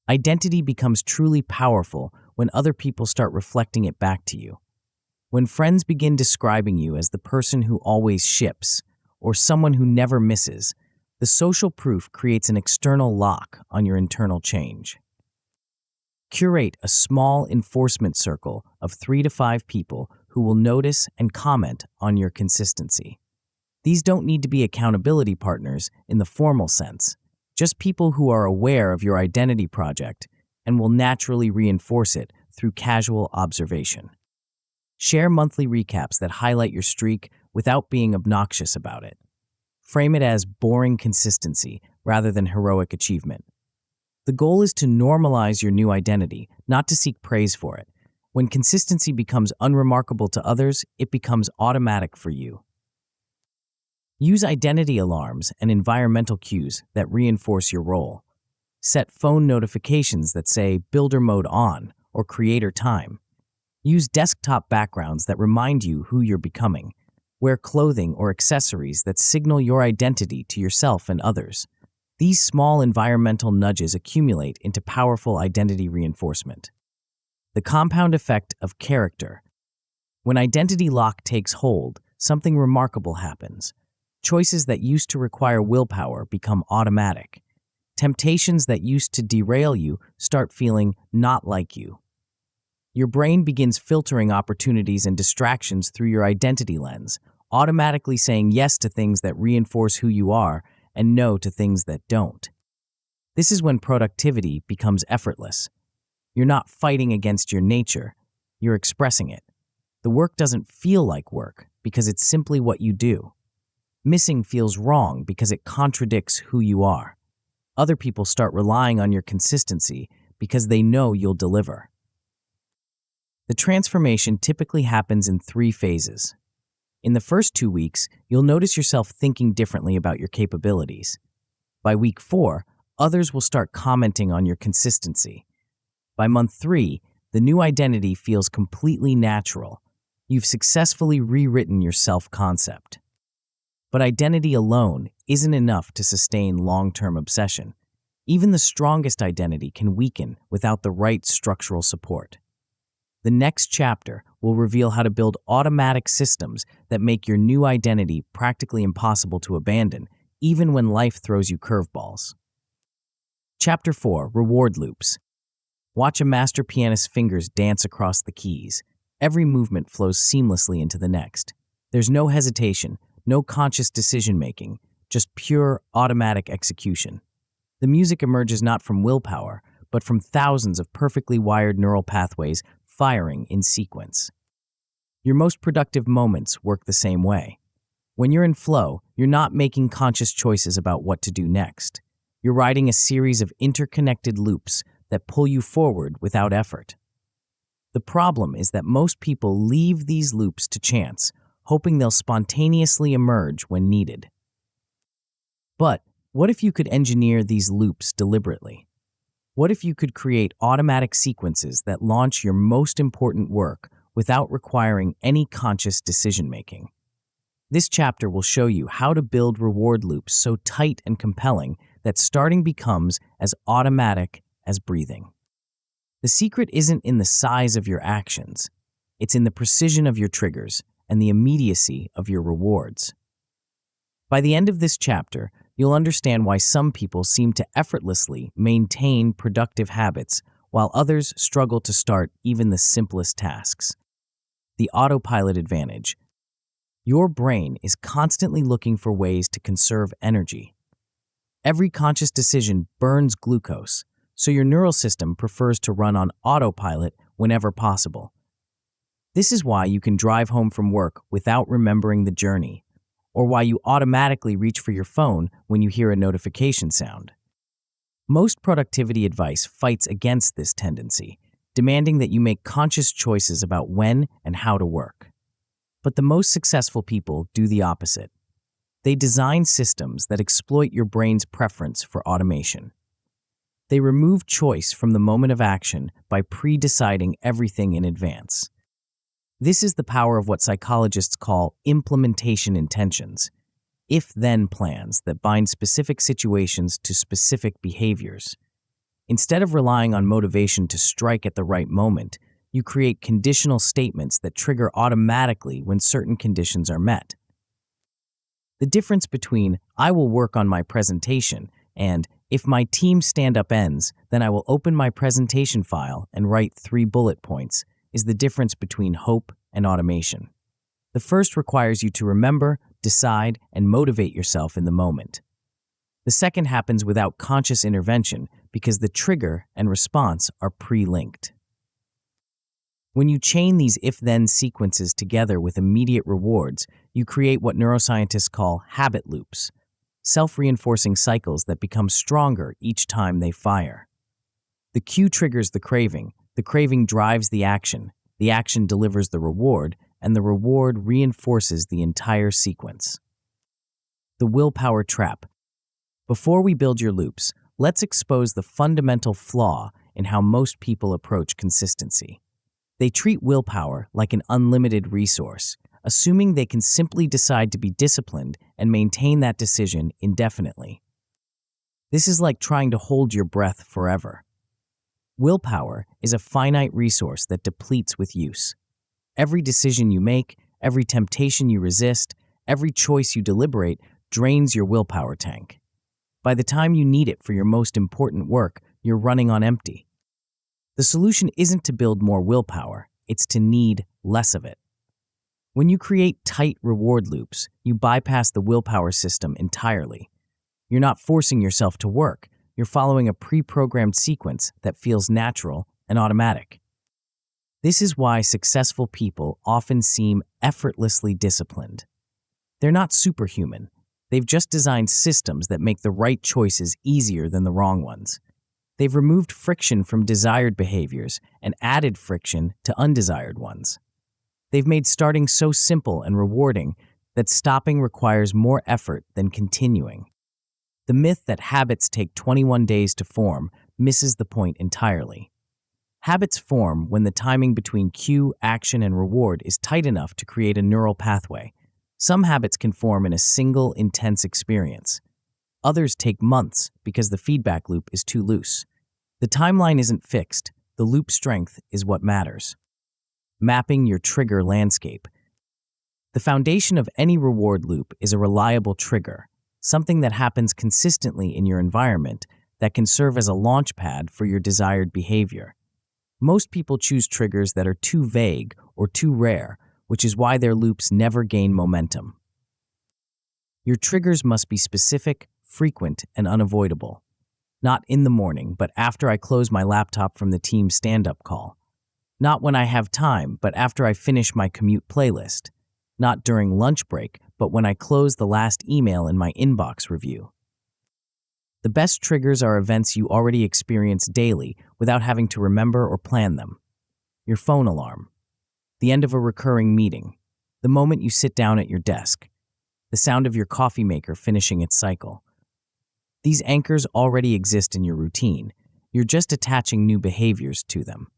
Identity becomes truly powerful when other people start reflecting it back to you. When friends begin describing you as the person who always ships or someone who never misses, the social proof creates an external lock on your internal change. Curate a small enforcement circle of 3 to 5 people who will notice and comment on your consistency. These don't need to be accountability partners in the formal sense, just people who are aware of your identity project and will naturally reinforce it through casual observation. Share monthly recaps that highlight your streak without being obnoxious about it. Frame it as boring consistency rather than heroic achievement. The goal is to normalize your new identity, not to seek praise for it. When consistency becomes unremarkable to others, it becomes automatic for you. Use identity alarms and environmental cues that reinforce your role. Set phone notifications that say Builder Mode On or Creator Time. Use desktop backgrounds that remind you who you're becoming. Wear clothing or accessories that signal your identity to yourself and others. These small environmental nudges accumulate into powerful identity reinforcement. The compound effect of character. When identity lock takes hold, something remarkable happens. Choices that used to require willpower become automatic. Temptations that used to derail you start feeling not like you. Your brain begins filtering opportunities and distractions through your identity lens, automatically saying yes to things that reinforce who you are and no to things that don't. This is when productivity becomes effortless. You're not fighting against your nature, you're expressing it. The work doesn't feel like work because it's simply what you do. Missing feels wrong because it contradicts who you are. Other people start relying on your consistency because they know you'll deliver. The transformation typically happens in 3 phases. In the first 2 weeks, you'll notice yourself thinking differently about your capabilities. By week 4, others will start commenting on your consistency. By month 3, the new identity feels completely natural. You've successfully rewritten your self-concept. But identity alone isn't enough to sustain long-term obsession. Even the strongest identity can weaken without the right structural support. The next chapter will reveal how to build automatic systems that make your new identity practically impossible to abandon, even when life throws you curveballs. Chapter 4: Reward Loops. Watch a master pianist's fingers dance across the keys. Every movement flows seamlessly into the next. There's no hesitation, no conscious decision-making, just pure, automatic execution. The music emerges not from willpower, but from thousands of perfectly wired neural pathways firing in sequence. Your most productive moments work the same way. When you're in flow, you're not making conscious choices about what to do next. You're riding a series of interconnected loops that pull you forward without effort. The problem is that most people leave these loops to chance, hoping they'll spontaneously emerge when needed. But what if you could engineer these loops deliberately? What if you could create automatic sequences that launch your most important work without requiring any conscious decision-making? This chapter will show you how to build reward loops so tight and compelling that starting becomes as automatic as breathing. The secret isn't in the size of your actions. It's in the precision of your triggers and the immediacy of your rewards. By the end of this chapter, you'll understand why some people seem to effortlessly maintain productive habits while others struggle to start even the simplest tasks. The autopilot advantage. Your brain is constantly looking for ways to conserve energy. Every conscious decision burns glucose, so your neural system prefers to run on autopilot whenever possible. This is why you can drive home from work without remembering the journey, or why you automatically reach for your phone when you hear a notification sound. Most productivity advice fights against this tendency, demanding that you make conscious choices about when and how to work. But the most successful people do the opposite. They design systems that exploit your brain's preference for automation. They remove choice from the moment of action by pre-deciding everything in advance. This is the power of what psychologists call implementation intentions, if-then plans that bind specific situations to specific behaviors. Instead of relying on motivation to strike at the right moment, you create conditional statements that trigger automatically when certain conditions are met. The difference between "I will work on my presentation" and "if my team stand-up ends, then I will open my presentation file and write 3 bullet points" is the difference between hope and automation. The first requires you to remember, decide, and motivate yourself in the moment. The second happens without conscious intervention because the trigger and response are pre-linked. When you chain these if-then sequences together with immediate rewards, you create what neuroscientists call habit loops, self-reinforcing cycles that become stronger each time they fire. The cue triggers the craving drives the action delivers the reward, and the reward reinforces the entire sequence. The willpower trap. Before we build your loops, let's expose the fundamental flaw in how most people approach consistency. They treat willpower like an unlimited resource, assuming they can simply decide to be disciplined and maintain that decision indefinitely. This is like trying to hold your breath forever. Willpower is a finite resource that depletes with use. Every decision you make, every temptation you resist, every choice you deliberate drains your willpower tank. By the time you need it for your most important work, you're running on empty. The solution isn't to build more willpower, it's to need less of it. When you create tight reward loops, you bypass the willpower system entirely. You're not forcing yourself to work, you're following a pre-programmed sequence that feels natural and automatic. This is why successful people often seem effortlessly disciplined. They're not superhuman. They've just designed systems that make the right choices easier than the wrong ones. They've removed friction from desired behaviors and added friction to undesired ones. They've made starting so simple and rewarding that stopping requires more effort than continuing. The myth that habits take 21 days to form misses the point entirely. Habits form when the timing between cue, action, and reward is tight enough to create a neural pathway. Some habits can form in a single, intense experience. Others take months because the feedback loop is too loose. The timeline isn't fixed. The loop strength is what matters. Mapping your trigger landscape. The foundation of any reward loop is a reliable trigger, something that happens consistently in your environment that can serve as a launch pad for your desired behavior. Most people choose triggers that are too vague or too rare, which is why their loops never gain momentum. Your triggers must be specific, frequent, and unavoidable. Not in the morning, but after I close my laptop from the team stand-up call. Not when I have time, but after I finish my commute playlist. Not during lunch break, but when I close the last email in my inbox review. The best triggers are events you already experience daily without having to remember or plan them. Your phone alarm, the end of a recurring meeting, the moment you sit down at your desk, the sound of your coffee maker finishing its cycle. These anchors already exist in your routine. You're just attaching new behaviors to them.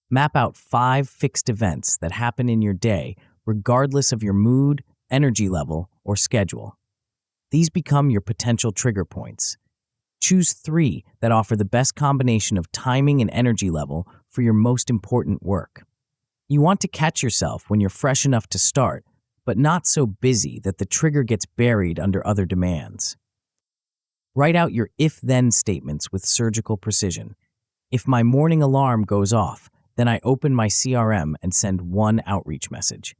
Map out 5 fixed events that happen in your day regardless of your mood, energy level, or schedule. These become your potential trigger points. Choose 3 that offer the best combination of timing and energy level for your most important work. You want to catch yourself when you're fresh enough to start, but not so busy that the trigger gets buried under other demands. Write out your if-then statements with surgical precision. If my morning alarm goes off, then I open my CRM and send 1 outreach message.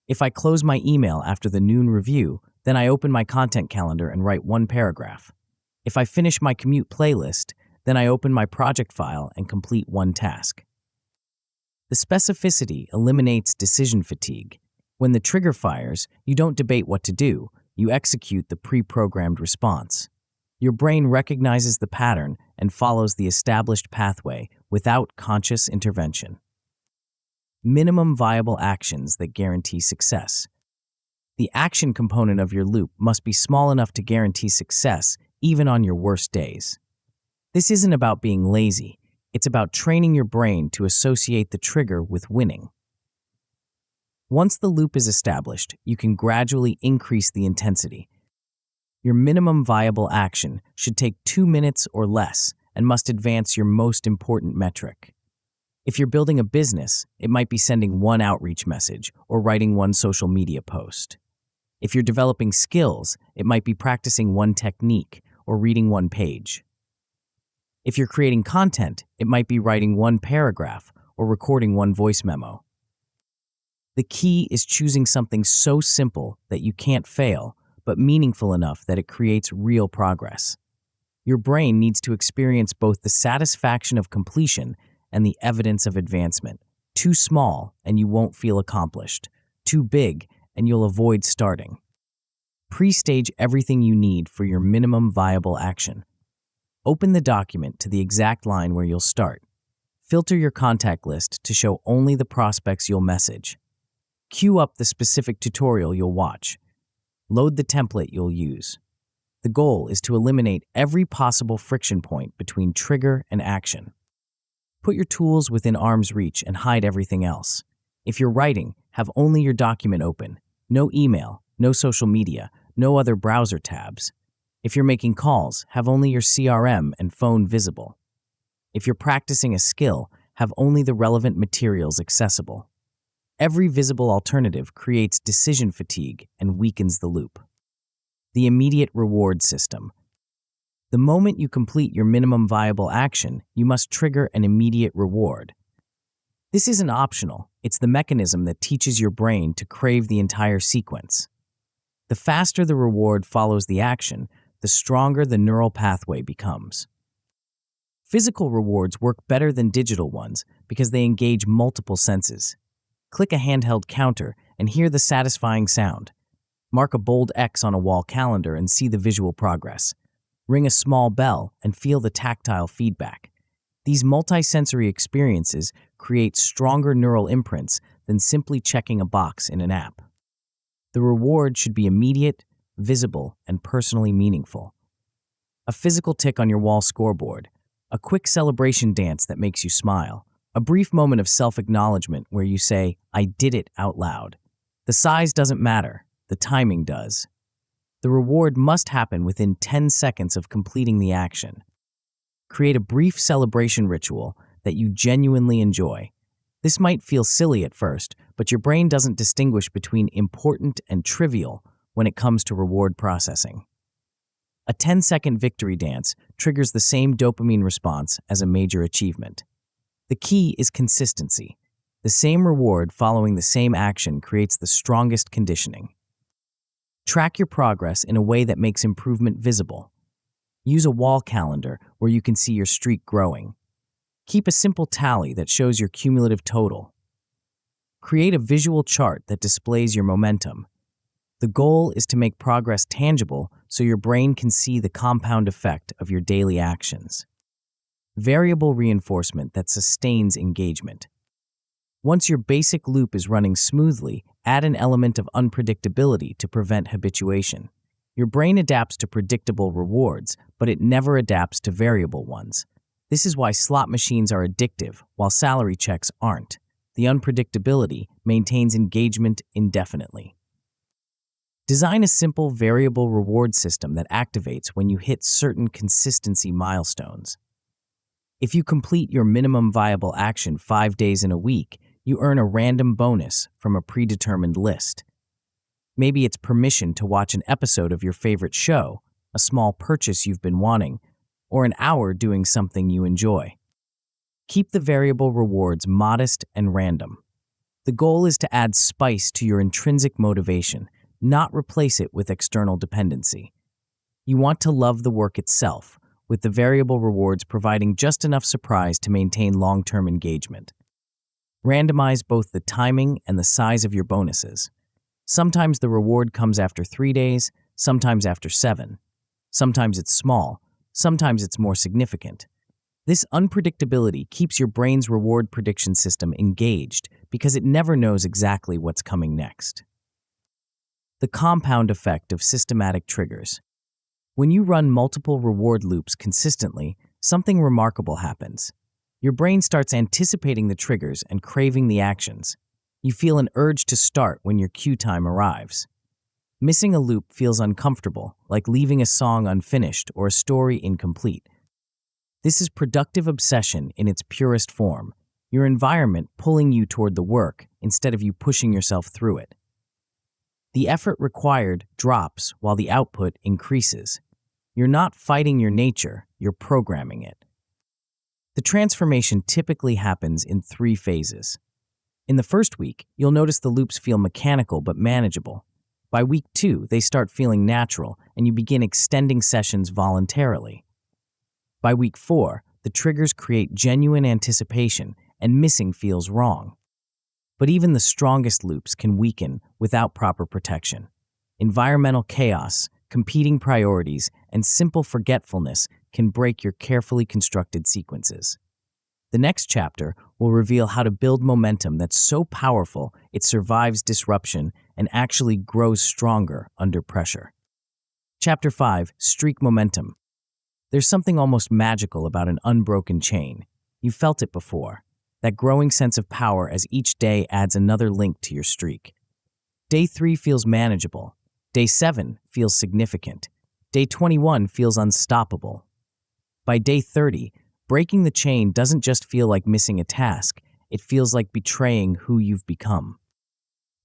If I close my email after the noon review, then I open my content calendar and write 1 paragraph. If I finish my commute playlist, then I open my project file and complete 1 task. The specificity eliminates decision fatigue. When the trigger fires, you don't debate what to do, you execute the pre-programmed response. Your brain recognizes the pattern and follows the established pathway without conscious intervention. Minimum viable actions that guarantee success. The action component of your loop must be small enough to guarantee success even on your worst days. This isn't about being lazy. It's about training your brain to associate the trigger with winning. Once the loop is established, you can gradually increase the intensity. Your minimum viable action should take 2 minutes or less and must advance your most important metric. If you're building a business, it might be sending 1 outreach message or writing 1 social media post. If you're developing skills, it might be practicing 1 technique or reading 1 page. If you're creating content, it might be writing 1 paragraph or recording 1 voice memo. The key is choosing something so simple that you can't fail, but meaningful enough that it creates real progress. Your brain needs to experience both the satisfaction of completion and the evidence of advancement. Too small, and you won't feel accomplished. Too big, and you'll avoid starting. Pre-stage everything you need for your minimum viable action. Open the document to the exact line where you'll start. Filter your contact list to show only the prospects you'll message. Queue up the specific tutorial you'll watch. Load the template you'll use. The goal is to eliminate every possible friction point between trigger and action. Put your tools within arm's reach and hide everything else. If you're writing, have only your document open. No email, no social media, no other browser tabs. If you're making calls, have only your CRM and phone visible. If you're practicing a skill, have only the relevant materials accessible. Every visible alternative creates decision fatigue and weakens the loop. The immediate reward system. The moment you complete your minimum viable action, you must trigger an immediate reward. This isn't optional, it's the mechanism that teaches your brain to crave the entire sequence. The faster the reward follows the action, the stronger the neural pathway becomes. Physical rewards work better than digital ones because they engage multiple senses. Click a handheld counter and hear the satisfying sound. Mark a bold X on a wall calendar and see the visual progress. Ring a small bell and feel the tactile feedback. These multisensory experiences create stronger neural imprints than simply checking a box in an app. The reward should be immediate, visible, and personally meaningful. A physical tick on your wall scoreboard, a quick celebration dance that makes you smile, a brief moment of self-acknowledgement where you say, "I did it" out loud. The size doesn't matter, the timing does. The reward must happen within 10 seconds of completing the action. Create a brief celebration ritual that you genuinely enjoy. This might feel silly at first, but your brain doesn't distinguish between important and trivial when it comes to reward processing. A 10-second victory dance triggers the same dopamine response as a major achievement. The key is consistency. The same reward following the same action creates the strongest conditioning. Track your progress in a way that makes improvement visible. Use a wall calendar where you can see your streak growing. Keep a simple tally that shows your cumulative total. Create a visual chart that displays your momentum. The goal is to make progress tangible so your brain can see the compound effect of your daily actions. Variable reinforcement that sustains engagement. Once your basic loop is running smoothly, add an element of unpredictability to prevent habituation. Your brain adapts to predictable rewards, but it never adapts to variable ones. This is why slot machines are addictive, while salary checks aren't. The unpredictability maintains engagement indefinitely. Design a simple variable reward system that activates when you hit certain consistency milestones. If you complete your minimum viable action 5 days in a week, you earn a random bonus from a predetermined list. Maybe it's permission to watch an episode of your favorite show, a small purchase you've been wanting, or an hour doing something you enjoy. Keep the variable rewards modest and random. The goal is to add spice to your intrinsic motivation, not replace it with external dependency. You want to love the work itself, with the variable rewards providing just enough surprise to maintain long-term engagement. Randomize both the timing and the size of your bonuses. Sometimes the reward comes after 3 days, sometimes after 7. Sometimes it's small, sometimes it's more significant. This unpredictability keeps your brain's reward prediction system engaged because it never knows exactly what's coming next. The compound effect of systematic triggers. When you run multiple reward loops consistently, something remarkable happens. Your brain starts anticipating the triggers and craving the actions. You feel an urge to start when your cue time arrives. Missing a loop feels uncomfortable, like leaving a song unfinished or a story incomplete. This is productive obsession in its purest form, your environment pulling you toward the work instead of you pushing yourself through it. The effort required drops while the output increases. You're not fighting your nature, you're programming it. The transformation typically happens in 3 phases. In the first week, you'll notice the loops feel mechanical but manageable. By week 2, they start feeling natural, and you begin extending sessions voluntarily. By week 4, the triggers create genuine anticipation, and missing feels wrong. But even the strongest loops can weaken without proper protection. Environmental chaos, competing priorities, and simple forgetfulness can break your carefully constructed sequences. The next chapter will reveal how to build momentum that's so powerful it survives disruption and actually grows stronger under pressure. Chapter 5, Streak Momentum. There's something almost magical about an unbroken chain. You've felt it before. That growing sense of power as each day adds another link to your streak. Day 3 feels manageable. Day 7 feels significant. Day 21 feels unstoppable. By day 30, breaking the chain doesn't just feel like missing a task, it feels like betraying who you've become.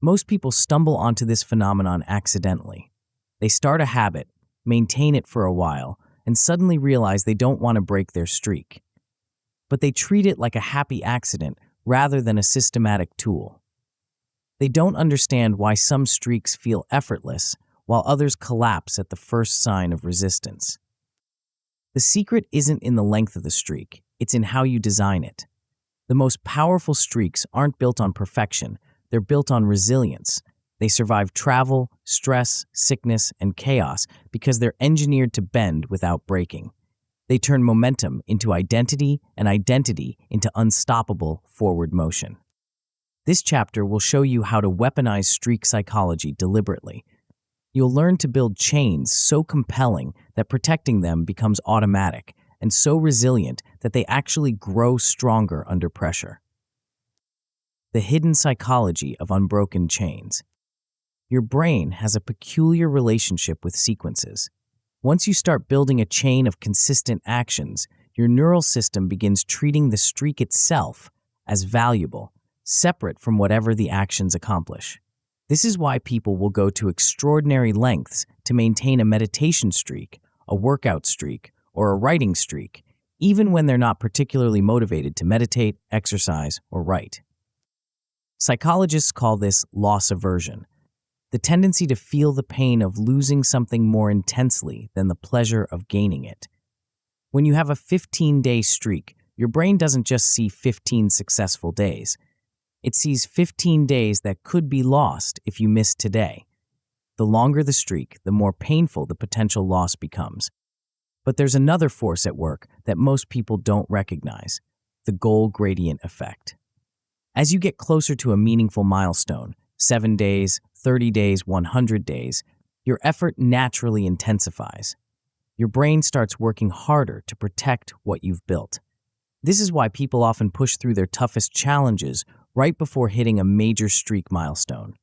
Most people stumble onto this phenomenon accidentally. They start a habit, maintain it for a while, and suddenly realize they don't want to break their streak. But they treat it like a happy accident rather than a systematic tool. They don't understand why some streaks feel effortless while others collapse at the first sign of resistance. The secret isn't in the length of the streak, it's in how you design it. The most powerful streaks aren't built on perfection, they're built on resilience. They survive travel, stress, sickness, and chaos because they're engineered to bend without breaking. They turn momentum into identity and identity into unstoppable forward motion. This chapter will show you how to weaponize streak psychology deliberately. You'll learn to build chains so compelling that protecting them becomes automatic, and so resilient that they actually grow stronger under pressure. The hidden psychology of unbroken chains. Your brain has a peculiar relationship with sequences. Once you start building a chain of consistent actions, your neural system begins treating the streak itself as valuable, separate from whatever the actions accomplish. This is why people will go to extraordinary lengths to maintain a meditation streak, a workout streak, or a writing streak, even when they're not particularly motivated to meditate, exercise, or write. Psychologists call this loss aversion, the tendency to feel the pain of losing something more intensely than the pleasure of gaining it. When you have a 15-day streak, your brain doesn't just see 15 successful days. It sees 15 days that could be lost if you miss today. The longer the streak, the more painful the potential loss becomes. But there's another force at work that most people don't recognize, the goal gradient effect. As you get closer to a meaningful milestone, 7 days, 30 days, 100 days, your effort naturally intensifies. Your brain starts working harder to protect what you've built. This is why people often push through their toughest challenges right before hitting a major streak milestone.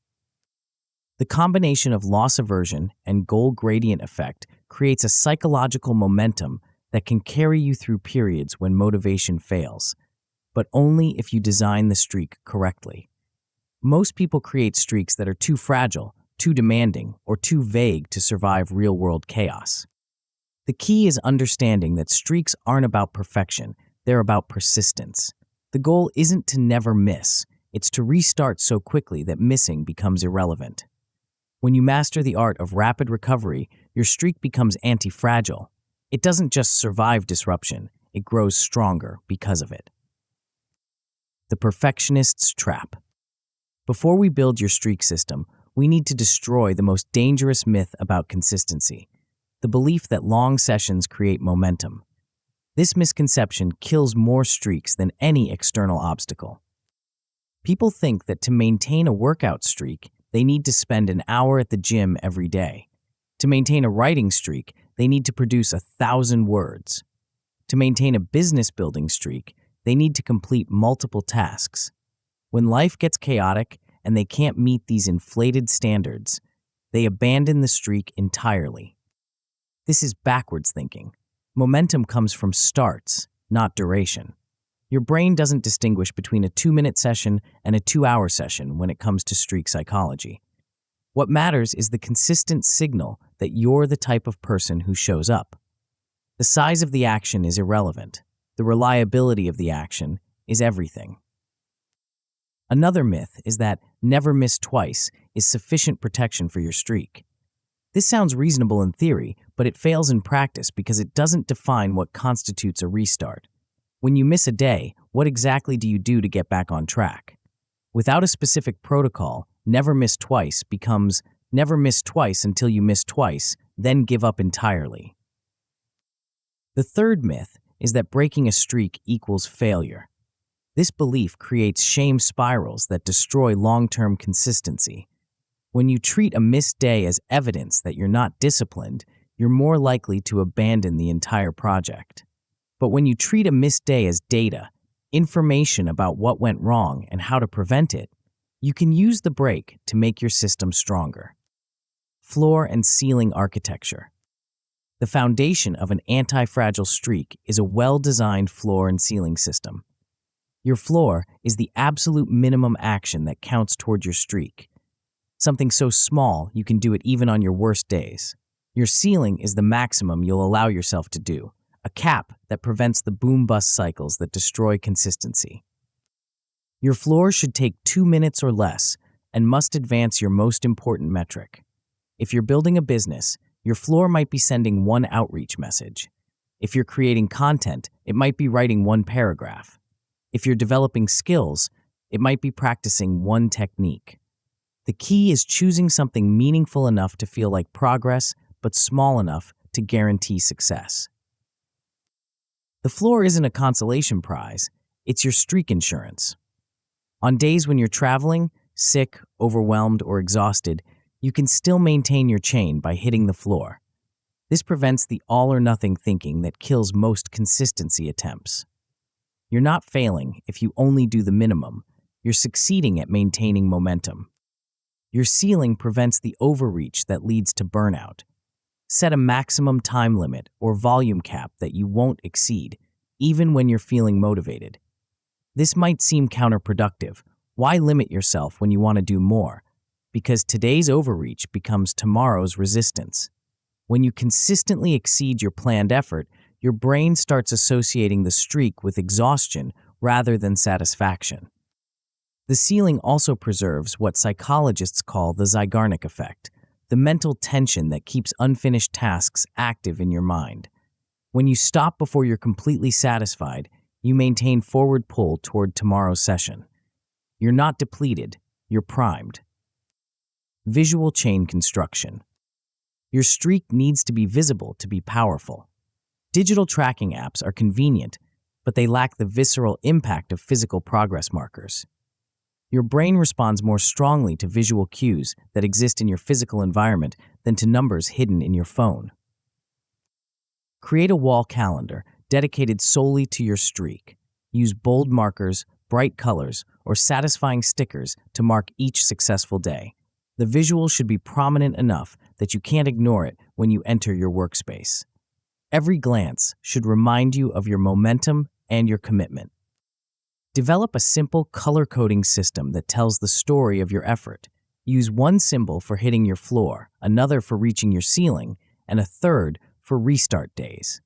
The combination of loss aversion and goal gradient effect creates a psychological momentum that can carry you through periods when motivation fails, but only if you design the streak correctly. Most people create streaks that are too fragile, too demanding, or too vague to survive real-world chaos. The key is understanding that streaks aren't about perfection, they're about persistence. The goal isn't to never miss, it's to restart so quickly that missing becomes irrelevant. When you master the art of rapid recovery, your streak becomes anti-fragile. It doesn't just survive disruption, it grows stronger because of it. The perfectionist's trap. Before we build your streak system, we need to destroy the most dangerous myth about consistency, the belief that long sessions create momentum. This misconception kills more streaks than any external obstacle. People think that to maintain a workout streak, they need to spend an hour at the gym every day. To maintain a writing streak, they need to produce 1,000 words. To maintain a business building streak, they need to complete multiple tasks. When life gets chaotic and they can't meet these inflated standards, they abandon the streak entirely. This is backwards thinking. Momentum comes from starts, not duration. Your brain doesn't distinguish between a 2-minute session and a 2-hour session when it comes to streak psychology. What matters is the consistent signal that you're the type of person who shows up. The size of the action is irrelevant. The reliability of the action is everything. Another myth is that never miss twice is sufficient protection for your streak. This sounds reasonable in theory, but it fails in practice because it doesn't define what constitutes a restart. When you miss a day, what exactly do you do to get back on track? Without a specific protocol, never miss twice becomes never miss twice until you miss twice, then give up entirely. The third myth is that breaking a streak equals failure. This belief creates shame spirals that destroy long-term consistency. When you treat a missed day as evidence that you're not disciplined, you're more likely to abandon the entire project. But when you treat a missed day as data, information about what went wrong and how to prevent it, you can use the break to make your system stronger. Floor and ceiling architecture. The foundation of an anti-fragile streak is a well-designed floor and ceiling system. Your floor is the absolute minimum action that counts toward your streak. Something so small you can do it even on your worst days. Your ceiling is the maximum you'll allow yourself to do, a cap that prevents the boom-bust cycles that destroy consistency. Your floor should take 2 minutes or less and must advance your most important metric. If you're building a business, your floor might be sending one outreach message. If you're creating content, it might be writing one paragraph. If you're developing skills, it might be practicing one technique. The key is choosing something meaningful enough to feel like progress, but small enough to guarantee success. The floor isn't a consolation prize, it's your streak insurance. On days when you're traveling, sick, overwhelmed, or exhausted, you can still maintain your chain by hitting the floor. This prevents the all-or-nothing thinking that kills most consistency attempts. You're not failing if you only do the minimum. You're succeeding at maintaining momentum. Your ceiling prevents the overreach that leads to burnout. Set a maximum time limit or volume cap that you won't exceed, even when you're feeling motivated. This might seem counterproductive. Why limit yourself when you want to do more? Because today's overreach becomes tomorrow's resistance. When you consistently exceed your planned effort, your brain starts associating the streak with exhaustion rather than satisfaction. The ceiling also preserves what psychologists call the Zeigarnik effect, the mental tension that keeps unfinished tasks active in your mind. When you stop before you're completely satisfied, you maintain forward pull toward tomorrow's session. You're not depleted, you're primed. Visual chain construction. Your streak needs to be visible to be powerful. Digital tracking apps are convenient, but they lack the visceral impact of physical progress markers. Your brain responds more strongly to visual cues that exist in your physical environment than to numbers hidden in your phone. Create a wall calendar dedicated solely to your streak. Use bold markers, bright colors, or satisfying stickers to mark each successful day. The visual should be prominent enough that you can't ignore it when you enter your workspace. Every glance should remind you of your momentum and your commitment. Develop a simple color coding system that tells the story of your effort. Use one symbol for hitting your floor, another for reaching your ceiling, and a third for restart days.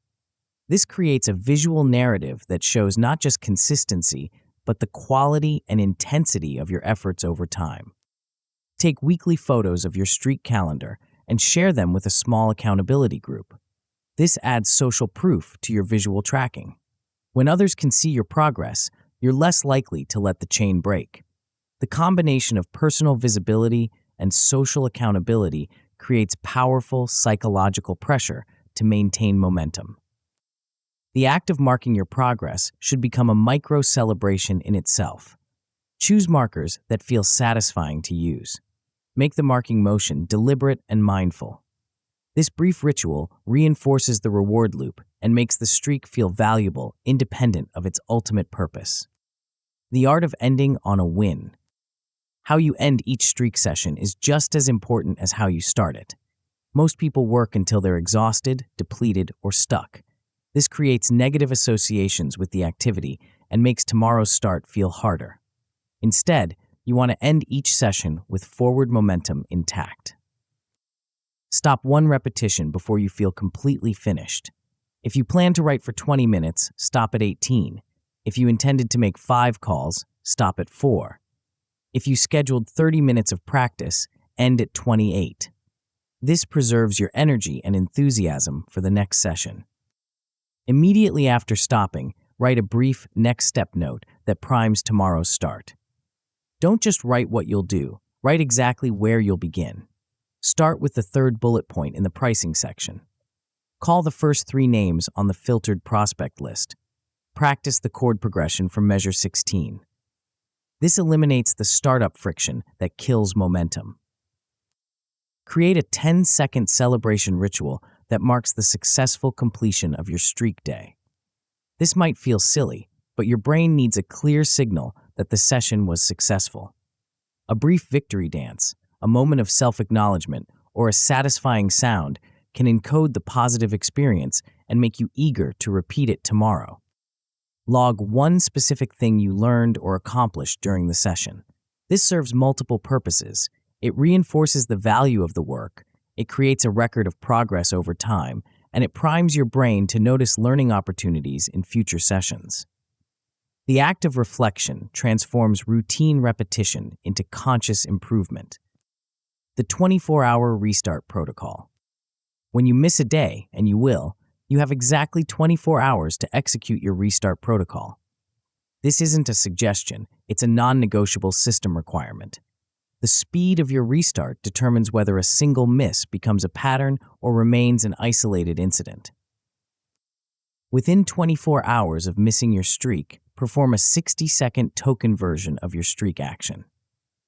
This creates a visual narrative that shows not just consistency, but the quality and intensity of your efforts over time. Take weekly photos of your streak calendar and share them with a small accountability group. This adds social proof to your visual tracking. When others can see your progress, you're less likely to let the chain break. The combination of personal visibility and social accountability creates powerful psychological pressure to maintain momentum. The act of marking your progress should become a micro-celebration in itself. Choose markers that feel satisfying to use. Make the marking motion deliberate and mindful. This brief ritual reinforces the reward loop and makes the streak feel valuable, independent of its ultimate purpose. The art of ending on a win. How you end each streak session is just as important as how you start it. Most people work until they're exhausted, depleted, or stuck. This creates negative associations with the activity and makes tomorrow's start feel harder. Instead, you want to end each session with forward momentum intact. Stop one repetition before you feel completely finished. If you plan to write for 20 minutes, stop at 18. If you intended to make 5 calls, stop at 4. If you scheduled 30 minutes of practice, end at 28. This preserves your energy and enthusiasm for the next session. Immediately after stopping, write a brief next step note that primes tomorrow's start. Don't just write what you'll do, write exactly where you'll begin. Start with the third bullet point in the pricing section. Call the first 3 names on the filtered prospect list. Practice the chord progression from measure 16. This eliminates the startup friction that kills momentum. Create a 10-second celebration ritual that marks the successful completion of your streak day. This might feel silly, but your brain needs a clear signal that the session was successful. A brief victory dance, a moment of self-acknowledgement, or a satisfying sound can encode the positive experience and make you eager to repeat it tomorrow. Log one specific thing you learned or accomplished during the session. This serves multiple purposes. It reinforces the value of the work, it creates a record of progress over time, and it primes your brain to notice learning opportunities in future sessions. The act of reflection transforms routine repetition into conscious improvement. The 24-hour restart protocol. When you miss a day, and you will, you have exactly 24 hours to execute your restart protocol. This isn't a suggestion, it's a non-negotiable system requirement. The speed of your restart determines whether a single miss becomes a pattern or remains an isolated incident. Within 24 hours of missing your streak, perform a 60-second token version of your streak action.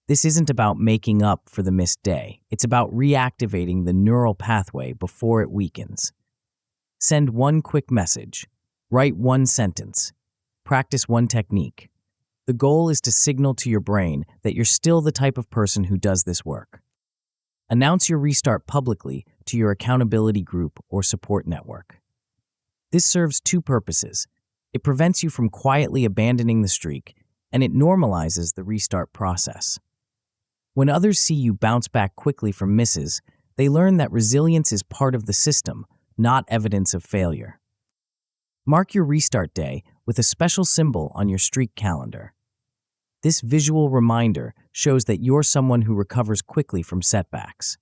This isn't about making up for the missed day. It's about reactivating the neural pathway before it weakens. Send one quick message. Write one sentence. Practice one technique. The goal is to signal to your brain that you're still the type of person who does this work. Announce your restart publicly to your accountability group or support network. This serves two purposes. It prevents you from quietly abandoning the streak, and it normalizes the restart process. When others see you bounce back quickly from misses, they learn that resilience is part of the system, not evidence of failure. Mark your restart day with a special symbol on your streak calendar. This visual reminder shows that you're someone who recovers quickly from setbacks.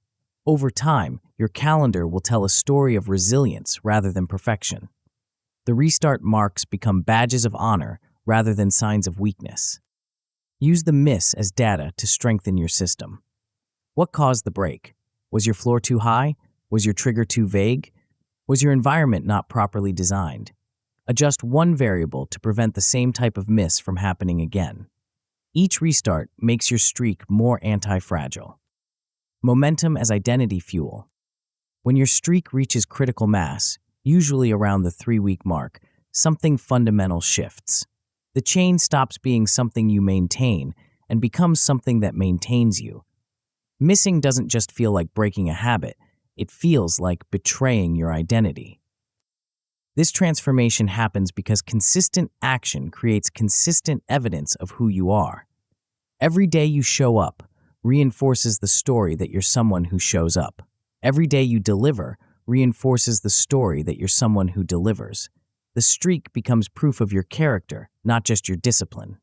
Over time, your calendar will tell a story of resilience rather than perfection. The restart marks become badges of honor rather than signs of weakness. Use the miss as data to strengthen your system. What caused the break? Was your floor too high? Was your trigger too vague? Was your environment not properly designed? Adjust one variable to prevent the same type of miss from happening again. Each restart makes your streak more anti-fragile. Momentum as identity fuel. When your streak reaches critical mass, usually around the 3-week mark, something fundamental shifts. The chain stops being something you maintain and becomes something that maintains you. Missing doesn't just feel like breaking a habit, it feels like betraying your identity. This transformation happens because consistent action creates consistent evidence of who you are. Every day you show up reinforces the story that you're someone who shows up. Every day you deliver reinforces the story that you're someone who delivers. The streak becomes proof of your character, not just your discipline.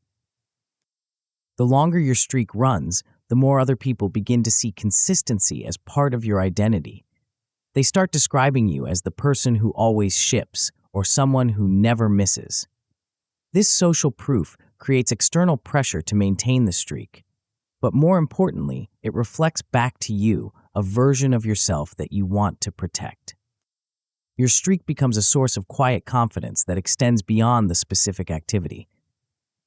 The longer your streak runs, the more other people begin to see consistency as part of your identity. They start describing you as the person who always ships or someone who never misses. This social proof creates external pressure to maintain the streak. But more importantly, it reflects back to you a version of yourself that you want to protect. Your streak becomes a source of quiet confidence that extends beyond the specific activity.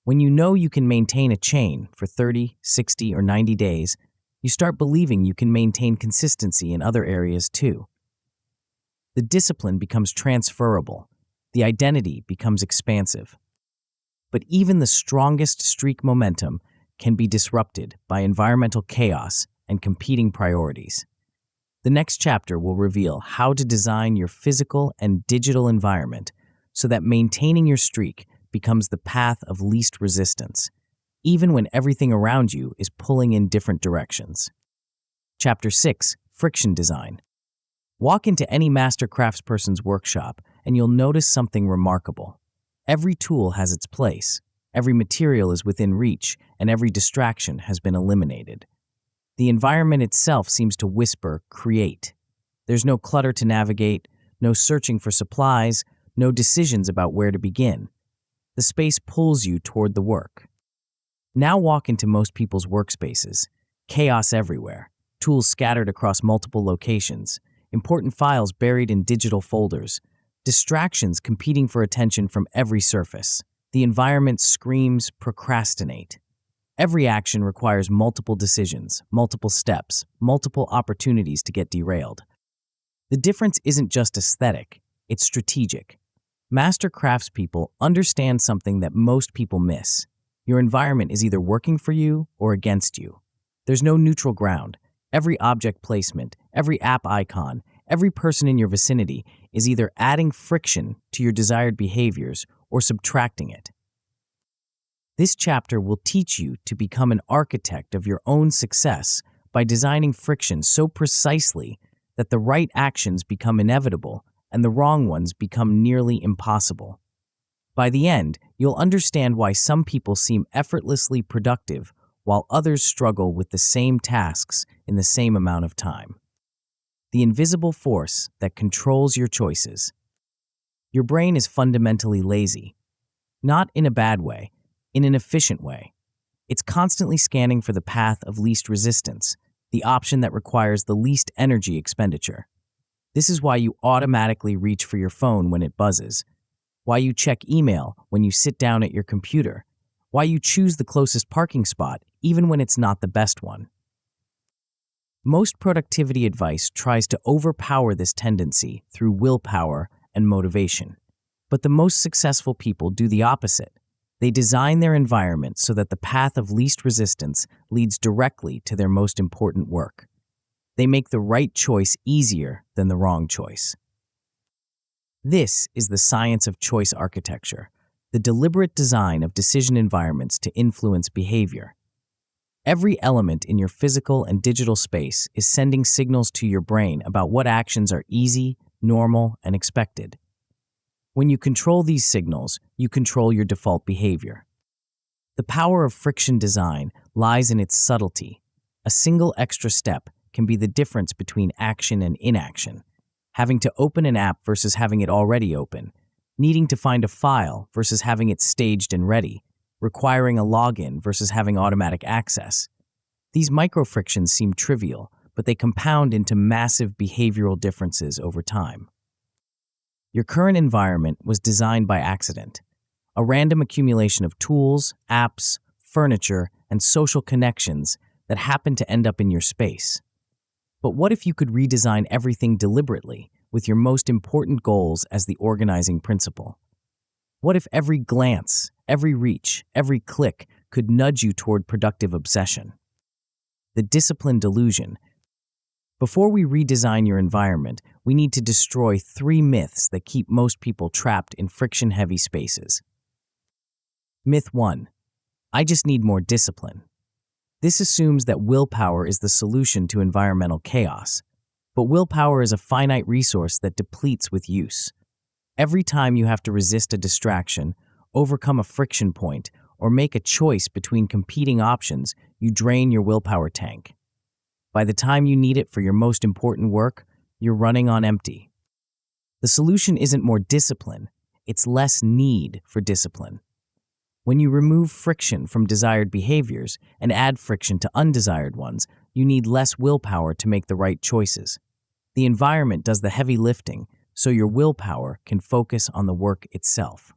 When you know you can maintain a chain for 30, 60, or 90 days, you start believing you can maintain consistency in other areas too. The discipline becomes transferable. The identity becomes expansive. But even the strongest streak momentum can be disrupted by environmental chaos and competing priorities. The next chapter will reveal how to design your physical and digital environment so that maintaining your streak becomes the path of least resistance, even when everything around you is pulling in different directions. Chapter 6, Friction Design. Walk into any master craftsperson's workshop and you'll notice something remarkable. Every tool has its place, every material is within reach, and every distraction has been eliminated. The environment itself seems to whisper, "Create." There's no clutter to navigate, no searching for supplies, no decisions about where to begin. The space pulls you toward the work. Now walk into most people's workspaces. Chaos everywhere, tools scattered across multiple locations, important files buried in digital folders, distractions competing for attention from every surface. The environment screams, "Procrastinate." Every action requires multiple decisions, multiple steps, multiple opportunities to get derailed. The difference isn't just aesthetic, it's strategic. Master craftspeople understand something that most people miss. Your environment is either working for you or against you. There's no neutral ground. Every object placement, every app icon, every person in your vicinity is either adding friction to your desired behaviors or subtracting it. This chapter will teach you to become an architect of your own success by designing friction so precisely that the right actions become inevitable and the wrong ones become nearly impossible. By the end, you'll understand why some people seem effortlessly productive while others struggle with the same tasks in the same amount of time. The invisible force that controls your choices. Your brain is fundamentally lazy. Not in a bad way, in an efficient way. It's constantly scanning for the path of least resistance, the option that requires the least energy expenditure. This is why you automatically reach for your phone when it buzzes, why you check email when you sit down at your computer, why you choose the closest parking spot even when it's not the best one. Most productivity advice tries to overpower this tendency through willpower and motivation. But the most successful people do the opposite. They design their environment so that the path of least resistance leads directly to their most important work. They make the right choice easier than the wrong choice. This is the science of choice architecture, the deliberate design of decision environments to influence behavior. Every element in your physical and digital space is sending signals to your brain about what actions are easy, normal, and expected. When you control these signals, you control your default behavior. The power of friction design lies in its subtlety. A single extra step can be the difference between action and inaction. Having to open an app versus having it already open, needing to find a file versus having it staged and ready, requiring a login versus having automatic access. These micro-frictions seem trivial, but they compound into massive behavioral differences over time. Your current environment was designed by accident, a random accumulation of tools, apps, furniture, and social connections that happen to end up in your space. But what if you could redesign everything deliberately, with your most important goals as the organizing principle? What if every glance, every reach, every click could nudge you toward productive obsession? The discipline delusion. Before we redesign your environment, we need to destroy 3 myths that keep most people trapped in friction-heavy spaces. Myth 1. I just need more discipline. This assumes that willpower is the solution to environmental chaos. But willpower is a finite resource that depletes with use. Every time you have to resist a distraction, overcome a friction point, or make a choice between competing options, you drain your willpower tank. By the time you need it for your most important work, you're running on empty. The solution isn't more discipline, it's less need for discipline. When you remove friction from desired behaviors and add friction to undesired ones, you need less willpower to make the right choices. The environment does the heavy lifting, so your willpower can focus on the work itself.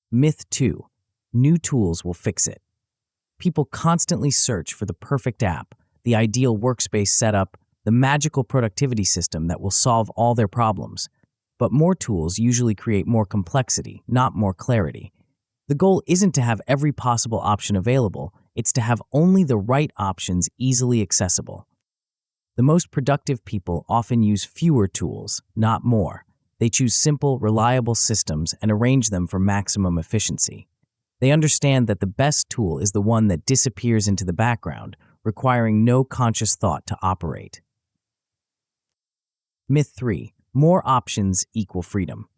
Myth 2. New tools will fix it. People constantly search for the perfect app, the ideal workspace setup, the magical productivity system that will solve all their problems. But more tools usually create more complexity, not more clarity. The goal isn't to have every possible option available, it's to have only the right options easily accessible. The most productive people often use fewer tools, not more. They choose simple, reliable systems and arrange them for maximum efficiency. They understand that the best tool is the one that disappears into the background, requiring no conscious thought to operate. Myth 3. More options equal freedom.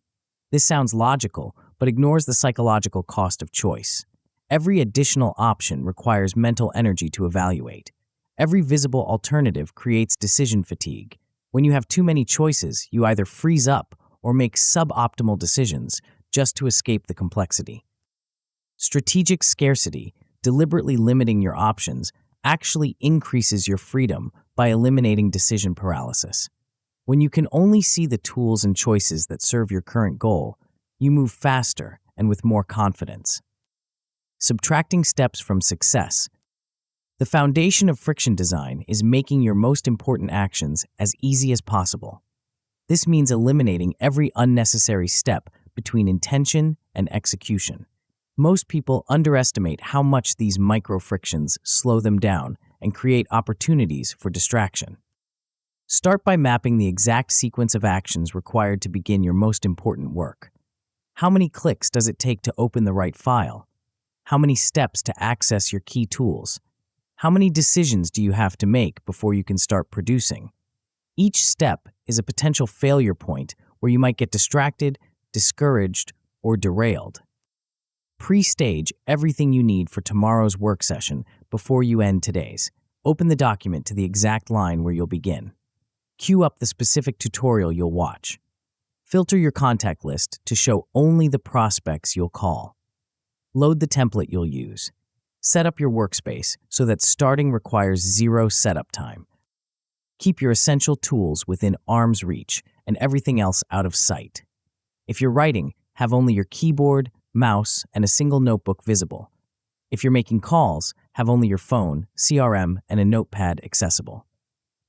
This sounds logical, but ignores the psychological cost of choice. Every additional option requires mental energy to evaluate. Every visible alternative creates decision fatigue. When you have too many choices, you either freeze up or make suboptimal decisions just to escape the complexity. Strategic scarcity, deliberately limiting your options, actually increases your freedom by eliminating decision paralysis. When you can only see the tools and choices that serve your current goal, you move faster and with more confidence. Subtracting steps from success. The foundation of friction design is making your most important actions as easy as possible. This means eliminating every unnecessary step between intention and execution. Most people underestimate how much these micro-frictions slow them down and create opportunities for distraction. Start by mapping the exact sequence of actions required to begin your most important work. How many clicks does it take to open the right file? How many steps to access your key tools? How many decisions do you have to make before you can start producing? Each step is a potential failure point where you might get distracted, discouraged, or derailed. Pre-stage everything you need for tomorrow's work session before you end today's. Open the document to the exact line where you'll begin. Queue up the specific tutorial you'll watch. Filter your contact list to show only the prospects you'll call. Load the template you'll use. Set up your workspace so that starting requires zero setup time. Keep your essential tools within arm's reach and everything else out of sight. If you're writing, have only your keyboard, mouse, and a single notebook visible. If you're making calls, have only your phone, CRM, and a notepad accessible.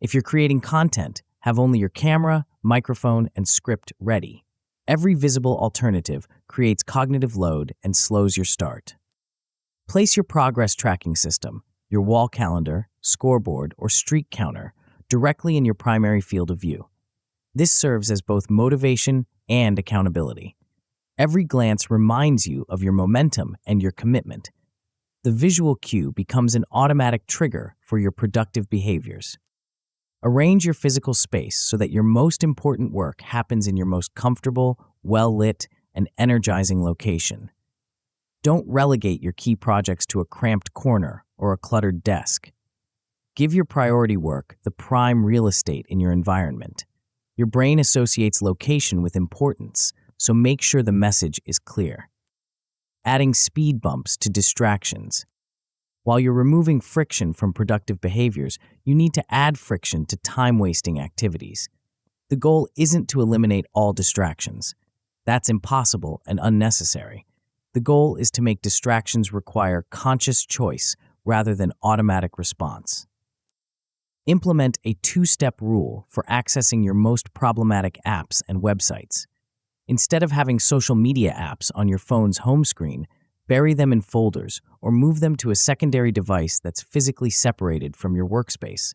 If you're creating content, have only your camera, microphone, and script ready. Every visible alternative creates cognitive load and slows your start. Place your progress tracking system, your wall calendar, scoreboard, or streak counter directly in your primary field of view. This serves as both motivation and accountability. Every glance reminds you of your momentum and your commitment. The visual cue becomes an automatic trigger for your productive behaviors. Arrange your physical space so that your most important work happens in your most comfortable, well-lit, and energizing location. Don't relegate your key projects to a cramped corner or a cluttered desk. Give your priority work the prime real estate in your environment. Your brain associates location with importance, so make sure the message is clear. Adding speed bumps to distractions. While you're removing friction from productive behaviors, you need to add friction to time-wasting activities. The goal isn't to eliminate all distractions. That's impossible and unnecessary. The goal is to make distractions require conscious choice rather than automatic response. Implement a two-step rule for accessing your most problematic apps and websites. Instead of having social media apps on your phone's home screen, bury them in folders or move them to a secondary device that's physically separated from your workspace.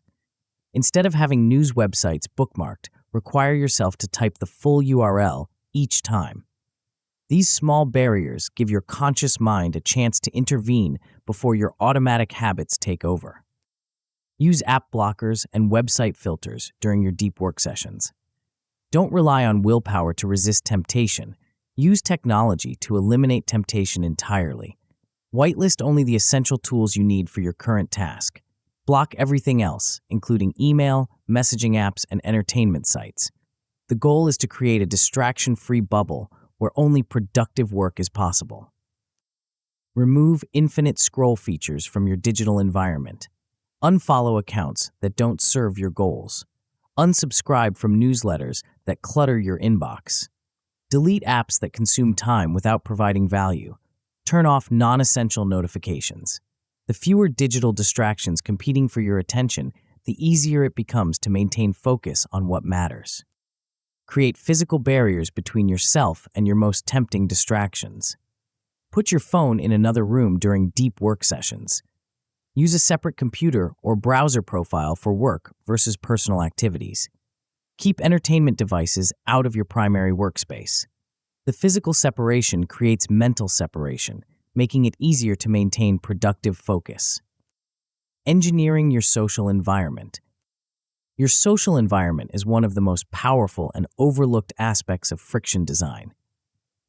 Instead of having news websites bookmarked, require yourself to type the full URL each time. These small barriers give your conscious mind a chance to intervene before your automatic habits take over. Use app blockers and website filters during your deep work sessions. Don't rely on willpower to resist temptation. Use technology to eliminate temptation entirely. Whitelist only the essential tools you need for your current task. Block everything else, including email, messaging apps, and entertainment sites. The goal is to create a distraction-free bubble where only productive work is possible. Remove infinite scroll features from your digital environment. Unfollow accounts that don't serve your goals. Unsubscribe from newsletters that clutter your inbox. Delete apps that consume time without providing value. Turn off non-essential notifications. The fewer digital distractions competing for your attention, the easier it becomes to maintain focus on what matters. Create physical barriers between yourself and your most tempting distractions. Put your phone in another room during deep work sessions. Use a separate computer or browser profile for work versus personal activities. Keep entertainment devices out of your primary workspace. The physical separation creates mental separation, making it easier to maintain productive focus. Engineering your social environment. Your social environment is one of the most powerful and overlooked aspects of friction design.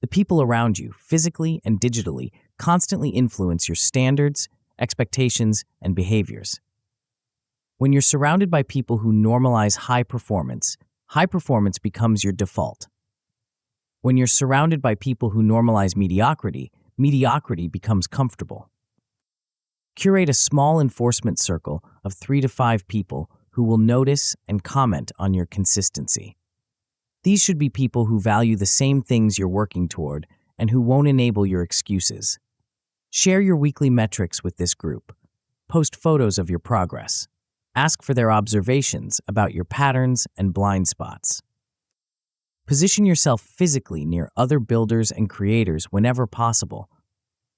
The people around you, physically and digitally, constantly influence your standards, expectations, and behaviors. When you're surrounded by people who normalize high performance becomes your default. When you're surrounded by people who normalize mediocrity becomes comfortable. Curate a small enforcement circle of 3 to 5 people who will notice and comment on your consistency. These should be people who value the same things you're working toward and who won't enable your excuses. Share your weekly metrics with this group. Post photos of your progress. Ask for their observations about your patterns and blind spots. Position yourself physically near other builders and creators whenever possible.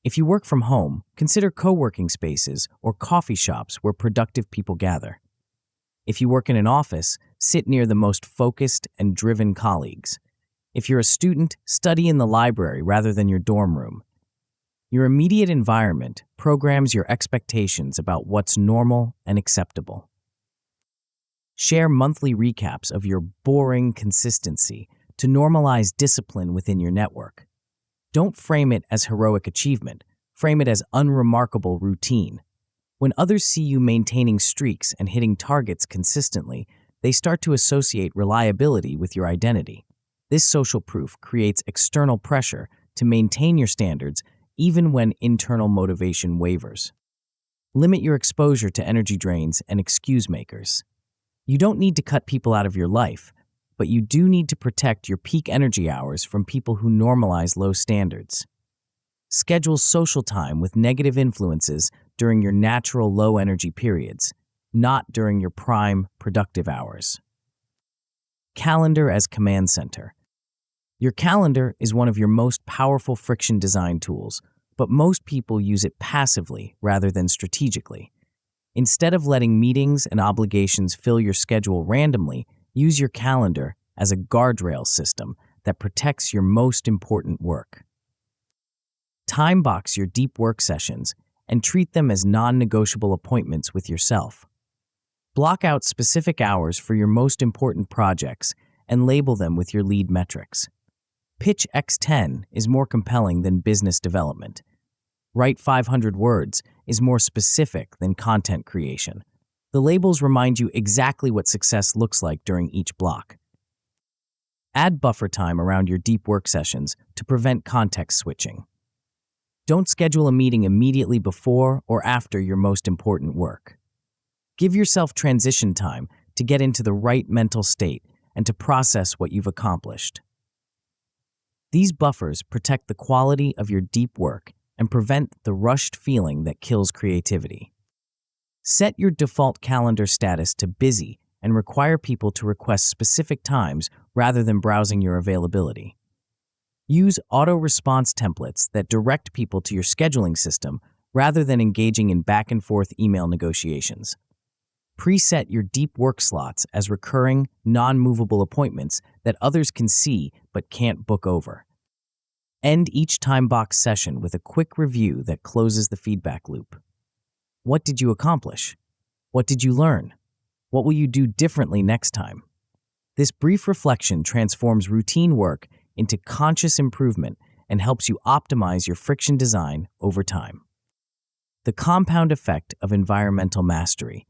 If you work from home, consider co-working spaces or coffee shops where productive people gather. If you work in an office, sit near the most focused and driven colleagues. If you're a student, study in the library rather than your dorm room. Your immediate environment programs your expectations about what's normal and acceptable. Share monthly recaps of your boring consistency to normalize discipline within your network. Don't frame it as heroic achievement, frame it as unremarkable routine. When others see you maintaining streaks and hitting targets consistently, they start to associate reliability with your identity. This social proof creates external pressure to maintain your standards even when internal motivation wavers. Limit your exposure to energy drains and excuse makers. You don't need to cut people out of your life, but you do need to protect your peak energy hours from people who normalize low standards. Schedule social time with negative influences during your natural low-energy periods, not during your prime productive hours. Calendar as command center. Your calendar is one of your most powerful friction design tools, but most people use it passively rather than strategically. Instead of letting meetings and obligations fill your schedule randomly, use your calendar as a guardrail system that protects your most important work. Time box your deep work sessions and treat them as non-negotiable appointments with yourself. Block out specific hours for your most important projects and label them with your lead metrics. Pitch X10 is more compelling than business development. Write 500 words is more specific than content creation. The labels remind you exactly what success looks like during each block. Add buffer time around your deep work sessions to prevent context switching. Don't schedule a meeting immediately before or after your most important work. Give yourself transition time to get into the right mental state and to process what you've accomplished. These buffers protect the quality of your deep work and prevent the rushed feeling that kills creativity. Set your default calendar status to busy and require people to request specific times rather than browsing your availability. Use auto-response templates that direct people to your scheduling system rather than engaging in back-and-forth email negotiations. Preset your deep work slots as recurring, non-movable appointments that others can see but can't book over. End each time box session with a quick review that closes the feedback loop. What did you accomplish? What did you learn? What will you do differently next time? This brief reflection transforms routine work into conscious improvement and helps you optimize your friction design over time. The compound effect of environmental mastery.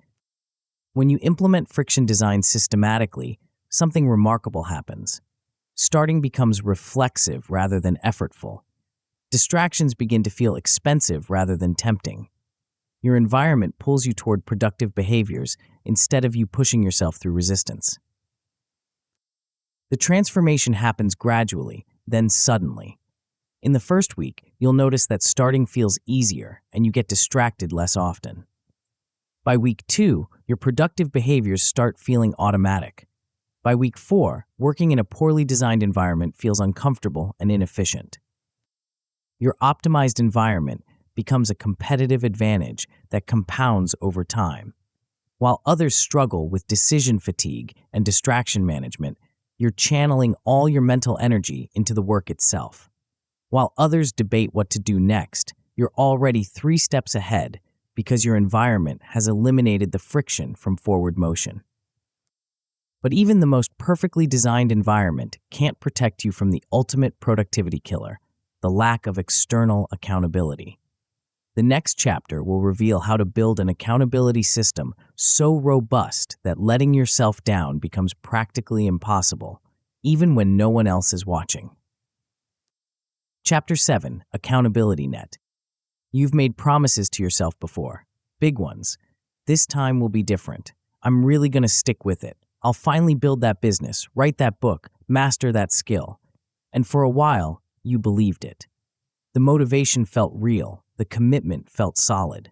When you implement friction design systematically, something remarkable happens. Starting becomes reflexive rather than effortful. Distractions begin to feel expensive rather than tempting. Your environment pulls you toward productive behaviors instead of you pushing yourself through resistance. The transformation happens gradually, then suddenly. In the first week, you'll notice that starting feels easier and you get distracted less often. By week 2, your productive behaviors start feeling automatic. By week 4, working in a poorly designed environment feels uncomfortable and inefficient. Your optimized environment becomes a competitive advantage that compounds over time. While others struggle with decision fatigue and distraction management, you're channeling all your mental energy into the work itself. While others debate what to do next, you're already 3 steps ahead because your environment has eliminated the friction from forward motion. But even the most perfectly designed environment can't protect you from the ultimate productivity killer, the lack of external accountability. The next chapter will reveal how to build an accountability system so robust that letting yourself down becomes practically impossible, even when no one else is watching. Chapter 7, Accountability Net. You've made promises to yourself before, big ones. This time will be different. I'm really going to stick with it. I'll finally build that business, write that book, master that skill. And for a while, you believed it. The motivation felt real. The commitment felt solid.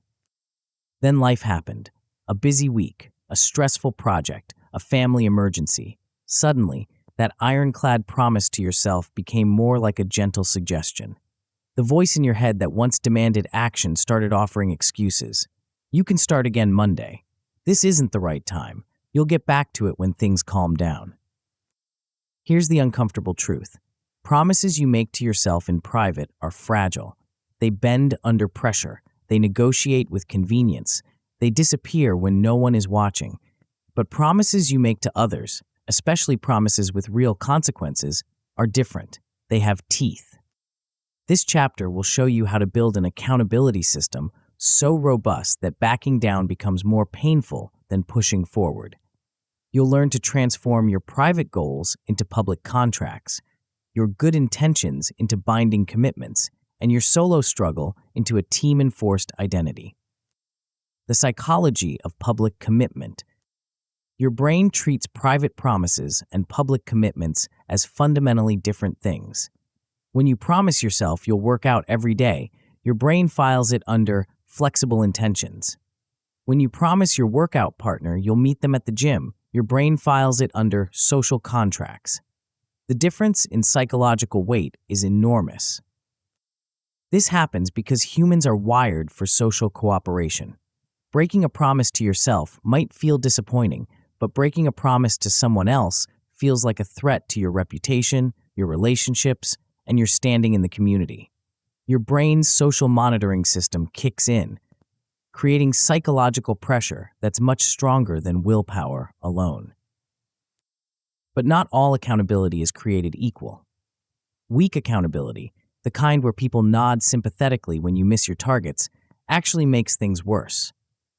Then life happened. A busy week, a stressful project, a family emergency. Suddenly, that ironclad promise to yourself became more like a gentle suggestion. The voice in your head that once demanded action started offering excuses. You can start again Monday. This isn't the right time. You'll get back to it when things calm down. Here's the uncomfortable truth. Promises you make to yourself in private are fragile. They bend under pressure. They negotiate with convenience. They disappear when no one is watching. But promises you make to others, especially promises with real consequences, are different. They have teeth. This chapter will show you how to build an accountability system so robust that backing down becomes more painful than pushing forward. You'll learn to transform your private goals into public contracts, your good intentions into binding commitments, and your solo struggle into a team-enforced identity. The psychology of public commitment. Your brain treats private promises and public commitments as fundamentally different things. When you promise yourself you'll work out every day, your brain files it under flexible intentions. When you promise your workout partner you'll meet them at the gym, your brain files it under social contracts. The difference in psychological weight is enormous. This happens because humans are wired for social cooperation. Breaking a promise to yourself might feel disappointing, but breaking a promise to someone else feels like a threat to your reputation, your relationships, and your standing in the community. Your brain's social monitoring system kicks in, creating psychological pressure that's much stronger than willpower alone. But not all accountability is created equal. Weak accountability, the kind where people nod sympathetically when you miss your targets, actually makes things worse.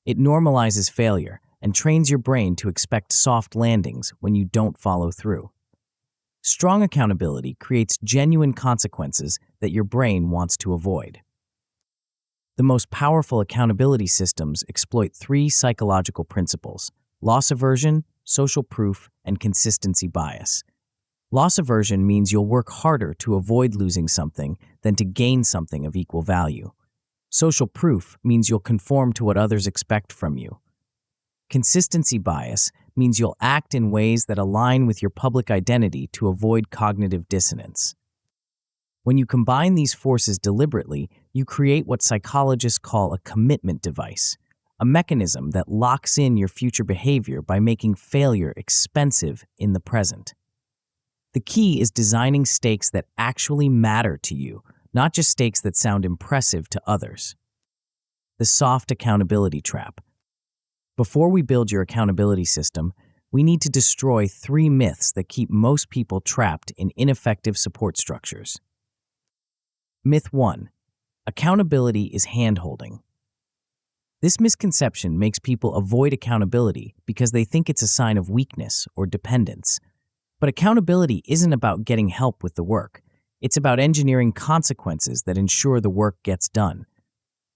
It normalizes failure and trains your brain to expect soft landings when you don't follow through. Strong accountability creates genuine consequences that your brain wants to avoid. The most powerful accountability systems exploit three psychological principles: loss aversion, social proof, and consistency bias. Loss aversion means you'll work harder to avoid losing something than to gain something of equal value. Social proof means you'll conform to what others expect from you. Consistency bias means you'll act in ways that align with your public identity to avoid cognitive dissonance. When you combine these forces deliberately, you create what psychologists call a commitment device, a mechanism that locks in your future behavior by making failure expensive in the present. The key is designing stakes that actually matter to you, not just stakes that sound impressive to others. The soft accountability trap. Before we build your accountability system, we need to destroy three myths that keep most people trapped in ineffective support structures. Myth 1. Accountability is hand-holding. This misconception makes people avoid accountability because they think it's a sign of weakness or dependence. But accountability isn't about getting help with the work. It's about engineering consequences that ensure the work gets done.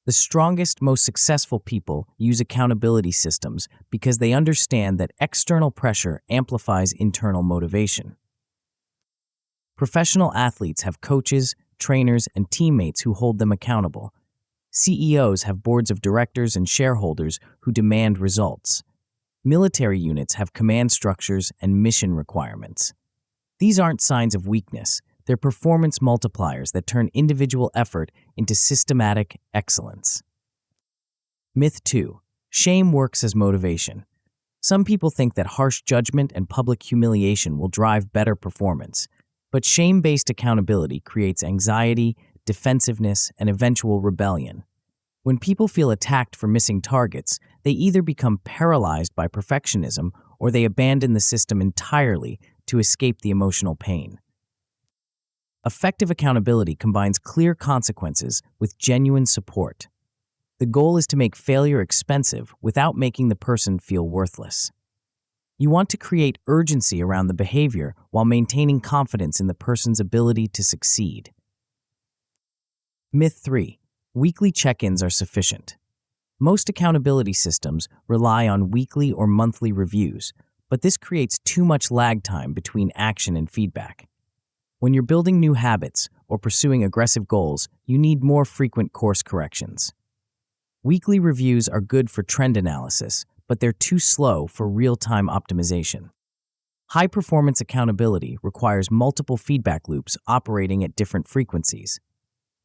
The strongest, most successful people use accountability systems because they understand that external pressure amplifies internal motivation. Professional athletes have coaches, trainers, and teammates who hold them accountable. CEOs have boards of directors and shareholders who demand results. Military units have command structures and mission requirements. These aren't signs of weakness. They're performance multipliers that turn individual effort into systematic excellence. Myth 2. Shame works as motivation. Some people think that harsh judgment and public humiliation will drive better performance, but shame-based accountability creates anxiety, defensiveness, and eventual rebellion. When people feel attacked for missing targets, they either become paralyzed by perfectionism or they abandon the system entirely to escape the emotional pain. Effective accountability combines clear consequences with genuine support. The goal is to make failure expensive without making the person feel worthless. You want to create urgency around the behavior while maintaining confidence in the person's ability to succeed. Myth 3. Weekly check-ins are sufficient. Most accountability systems rely on weekly or monthly reviews, but this creates too much lag time between action and feedback. When you're building new habits or pursuing aggressive goals, you need more frequent course corrections. Weekly reviews are good for trend analysis, but they're too slow for real-time optimization. High-performance accountability requires multiple feedback loops operating at different frequencies.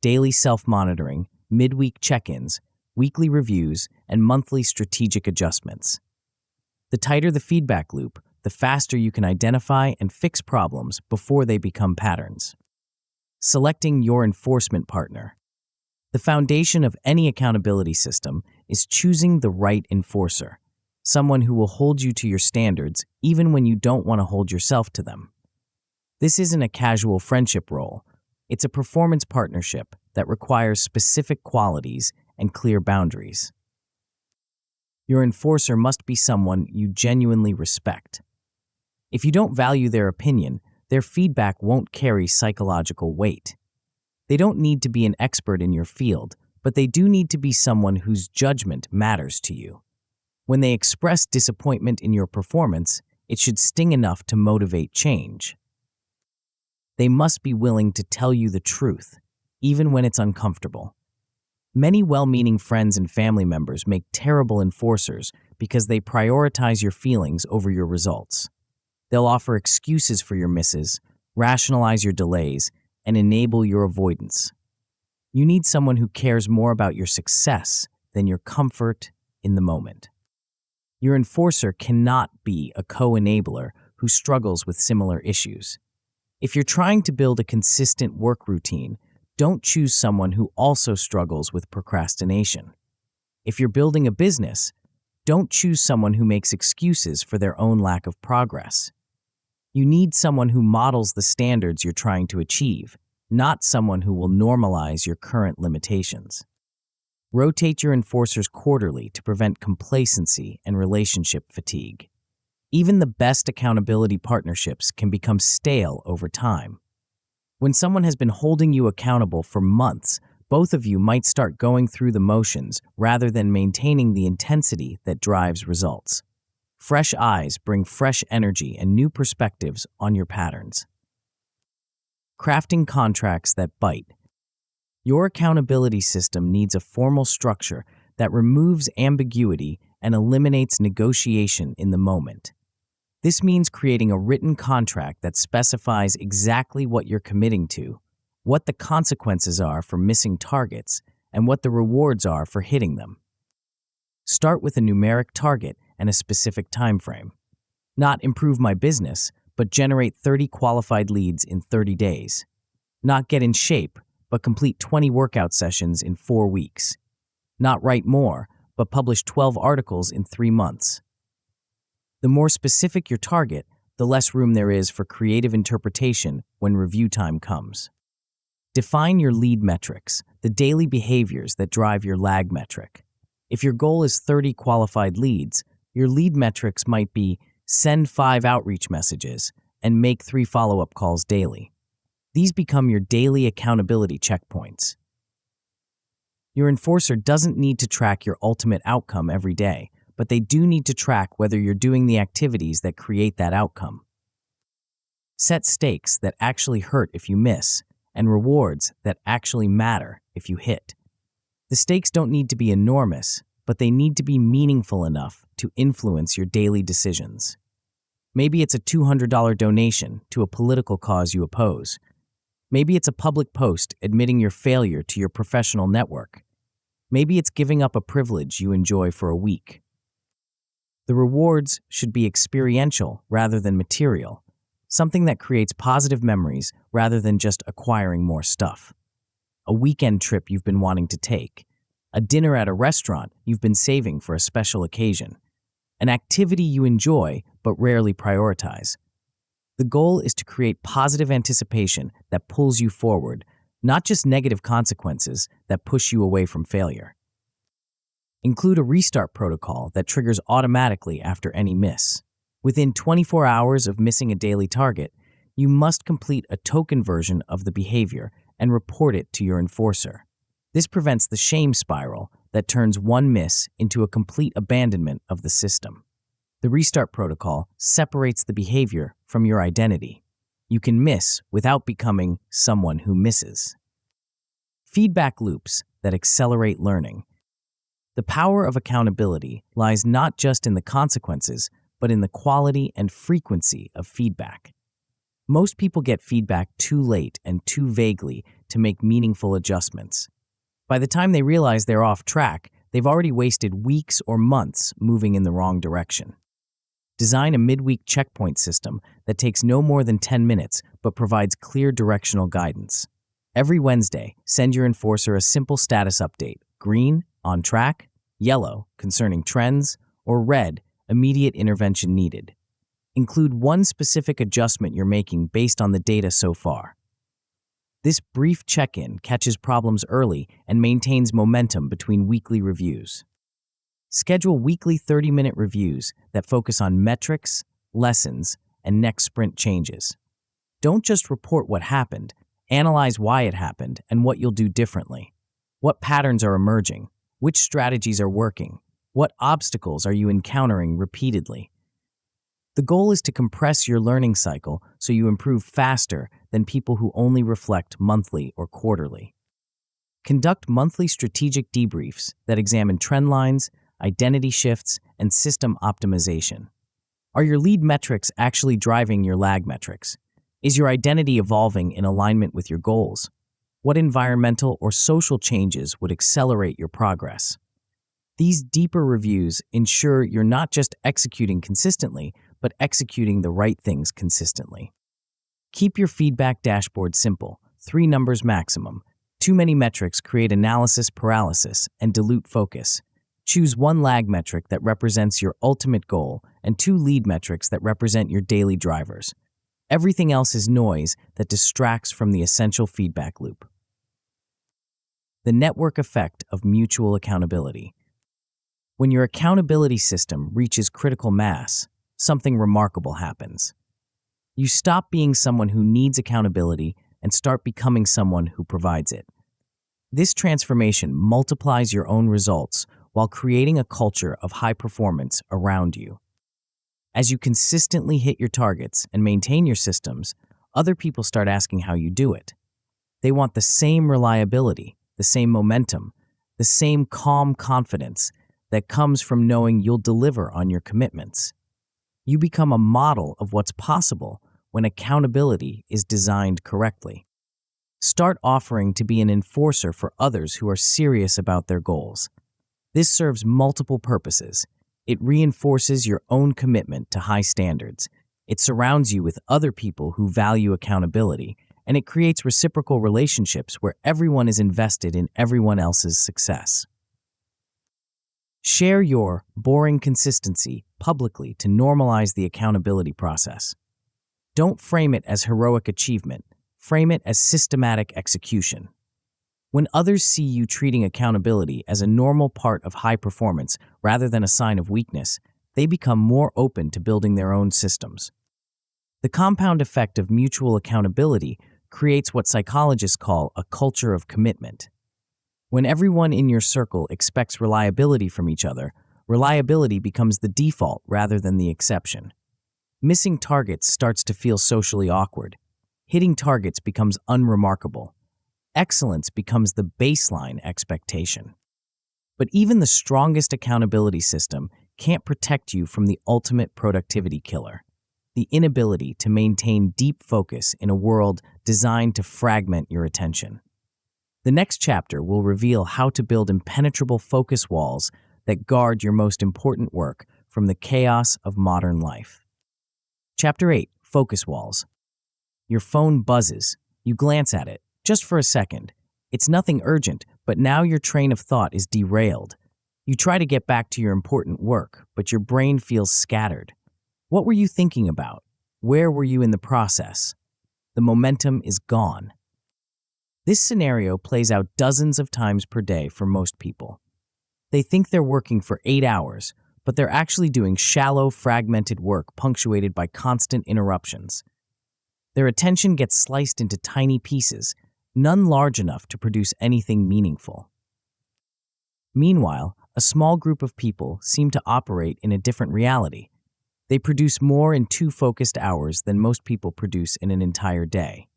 Daily self-monitoring, midweek check-ins, weekly reviews, and monthly strategic adjustments. The tighter the feedback loop, the faster you can identify and fix problems before they become patterns. Selecting your enforcement partner. The foundation of any accountability system is choosing the right enforcer, someone who will hold you to your standards even when you don't want to hold yourself to them. This isn't a casual friendship role. It's a performance partnership that requires specific qualities and clear boundaries. Your enforcer must be someone you genuinely respect. If you don't value their opinion, their feedback won't carry psychological weight. They don't need to be an expert in your field, but they do need to be someone whose judgment matters to you. When they express disappointment in your performance, it should sting enough to motivate change. They must be willing to tell you the truth, even when it's uncomfortable. Many well-meaning friends and family members make terrible enforcers because they prioritize your feelings over your results. They'll offer excuses for your misses, rationalize your delays, and enable your avoidance. You need someone who cares more about your success than your comfort in the moment. Your enforcer cannot be a co-enabler who struggles with similar issues. If you're trying to build a consistent work routine, don't choose someone who also struggles with procrastination. If you're building a business, don't choose someone who makes excuses for their own lack of progress. You need someone who models the standards you're trying to achieve, not someone who will normalize your current limitations. Rotate your enforcers quarterly to prevent complacency and relationship fatigue. Even the best accountability partnerships can become stale over time. When someone has been holding you accountable for months, both of you might start going through the motions rather than maintaining the intensity that drives results. Fresh eyes bring fresh energy and new perspectives on your patterns. Crafting contracts that bite. Your accountability system needs a formal structure that removes ambiguity and eliminates negotiation in the moment. This means creating a written contract that specifies exactly what you're committing to, what the consequences are for missing targets, and what the rewards are for hitting them. Start with a numeric target and a specific time frame. Not improve my business, but generate 30 qualified leads in 30 days. Not get in shape, but complete 20 workout sessions in 4 weeks. Not write more, but publish 12 articles in 3 months. The more specific your target, the less room there is for creative interpretation when review time comes. Define your lead metrics, the daily behaviors that drive your lag metric. If your goal is 30 qualified leads, your lead metrics might be send 5 outreach messages and make 3 follow-up calls daily. These become your daily accountability checkpoints. Your enforcer doesn't need to track your ultimate outcome every day, but they do need to track whether you're doing the activities that create that outcome. Set stakes that actually hurt if you miss, and rewards that actually matter if you hit. The stakes don't need to be enormous, but they need to be meaningful enough to influence your daily decisions. Maybe it's a $200 donation to a political cause you oppose. Maybe it's a public post admitting your failure to your professional network. Maybe it's giving up a privilege you enjoy for a week. The rewards should be experiential rather than material, something that creates positive memories rather than just acquiring more stuff. A weekend trip you've been wanting to take, a dinner at a restaurant you've been saving for a special occasion, an activity you enjoy but rarely prioritize. The goal is to create positive anticipation that pulls you forward, not just negative consequences that push you away from failure. Include a restart protocol that triggers automatically after any miss. Within 24 hours of missing a daily target, you must complete a token version of the behavior and report it to your enforcer. This prevents the shame spiral that turns one miss into a complete abandonment of the system. The restart protocol separates the behavior from your identity. You can miss without becoming someone who misses. Feedback loops that accelerate learning. The power of accountability lies not just in the consequences, but in the quality and frequency of feedback. Most people get feedback too late and too vaguely to make meaningful adjustments. By the time they realize they're off track, they've already wasted weeks or months moving in the wrong direction. Design a midweek checkpoint system that takes no more than 10 minutes but provides clear directional guidance. Every Wednesday, send your enforcer a simple status update: green, on track; yellow, concerning trends; or red, immediate intervention needed. Include one specific adjustment you're making based on the data so far. This brief check-in catches problems early and maintains momentum between weekly reviews. Schedule weekly 30-minute reviews that focus on metrics, lessons, and next sprint changes. Don't just report what happened, analyze why it happened and what you'll do differently. What patterns are emerging? Which strategies are working? What obstacles are you encountering repeatedly? The goal is to compress your learning cycle so you improve faster than people who only reflect monthly or quarterly. Conduct monthly strategic debriefs that examine trend lines, identity shifts, and system optimization. Are your lead metrics actually driving your lag metrics? Is your identity evolving in alignment with your goals? What environmental or social changes would accelerate your progress? These deeper reviews ensure you're not just executing consistently, but executing the right things consistently. Keep your feedback dashboard simple: 3 numbers maximum. Too many metrics create analysis paralysis and dilute focus. Choose 1 lag metric that represents your ultimate goal and 2 lead metrics that represent your daily drivers. Everything else is noise that distracts from the essential feedback loop. The network effect of mutual accountability. When your accountability system reaches critical mass, something remarkable happens. You stop being someone who needs accountability and start becoming someone who provides it. This transformation multiplies your own results while creating a culture of high performance around you. As you consistently hit your targets and maintain your systems, other people start asking how you do it. They want the same reliability, the same momentum, the same calm confidence that comes from knowing you'll deliver on your commitments. You become a model of what's possible when accountability is designed correctly. Start offering to be an enforcer for others who are serious about their goals. This serves multiple purposes. It reinforces your own commitment to high standards. It surrounds you with other people who value accountability, and it creates reciprocal relationships where everyone is invested in everyone else's success. Share your boring consistency publicly to normalize the accountability process. Don't frame it as heroic achievement. Frame it as systematic execution. When others see you treating accountability as a normal part of high performance rather than a sign of weakness, they become more open to building their own systems. The compound effect of mutual accountability creates what psychologists call a culture of commitment. When everyone in your circle expects reliability from each other, reliability becomes the default rather than the exception. Missing targets starts to feel socially awkward. Hitting targets becomes unremarkable. Excellence becomes the baseline expectation. But even the strongest accountability system can't protect you from the ultimate productivity killer: the inability to maintain deep focus in a world designed to fragment your attention. The next chapter will reveal how to build impenetrable focus walls that guard your most important work from the chaos of modern life. Chapter 8: Focus Walls. Your phone buzzes. You glance at it, just for a second. It's nothing urgent, but now your train of thought is derailed. You try to get back to your important work, but your brain feels scattered. What were you thinking about? Where were you in the process? The momentum is gone. This scenario plays out dozens of times per day for most people. They think they're working for 8 hours, but they're actually doing shallow, fragmented work punctuated by constant interruptions. Their attention gets sliced into tiny pieces, none large enough to produce anything meaningful. Meanwhile, a small group of people seem to operate in a different reality. They produce more in 2 focused hours than most people produce in an entire day.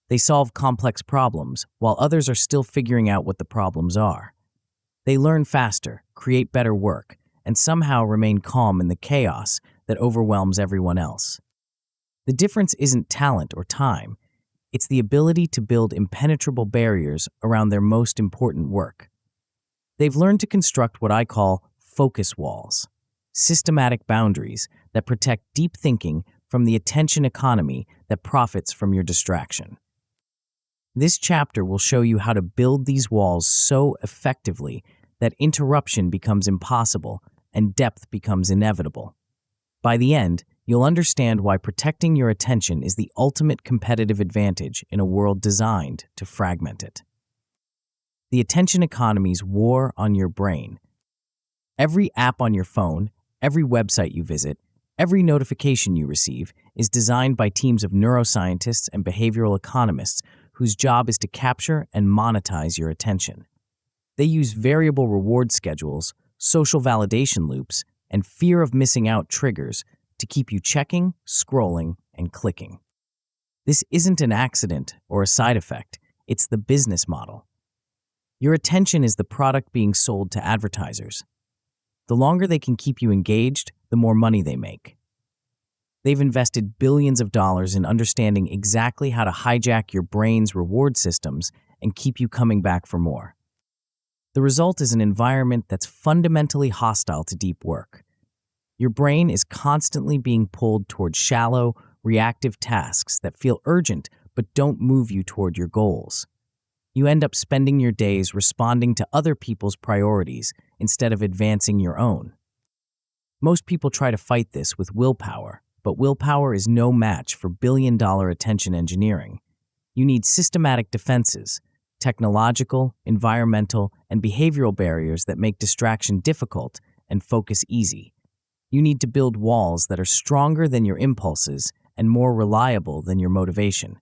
They solve complex problems, while others are still figuring out what the problems are. They learn faster, create better work, and somehow remain calm in the chaos that overwhelms everyone else. The difference isn't talent or time, it's the ability to build impenetrable barriers around their most important work. They've learned to construct what I call focus walls, systematic boundaries that protect deep thinking from the attention economy that profits from your distraction. This chapter will show you how to build these walls so effectively that interruption becomes impossible and depth becomes inevitable. By the end, you'll understand why protecting your attention is the ultimate competitive advantage in a world designed to fragment it. The attention economy's war on your brain. Every app on your phone, every website you visit, every notification you receive is designed by teams of neuroscientists and behavioral economists whose job is to capture and monetize your attention. They use variable reward schedules, social validation loops, and fear of missing out triggers to keep you checking, scrolling, and clicking. This isn't an accident or a side effect, it's the business model. Your attention is the product being sold to advertisers. The longer they can keep you engaged, the more money they make. They've invested billions of dollars in understanding exactly how to hijack your brain's reward systems and keep you coming back for more. The result is an environment that's fundamentally hostile to deep work. Your brain is constantly being pulled toward shallow, reactive tasks that feel urgent but don't move you toward your goals. You end up spending your days responding to other people's priorities instead of advancing your own. Most people try to fight this with willpower, but willpower is no match for billion-dollar attention engineering. You need systematic defenses, technological, environmental, and behavioral barriers that make distraction difficult and focus easy. You need to build walls that are stronger than your impulses and more reliable than your motivation.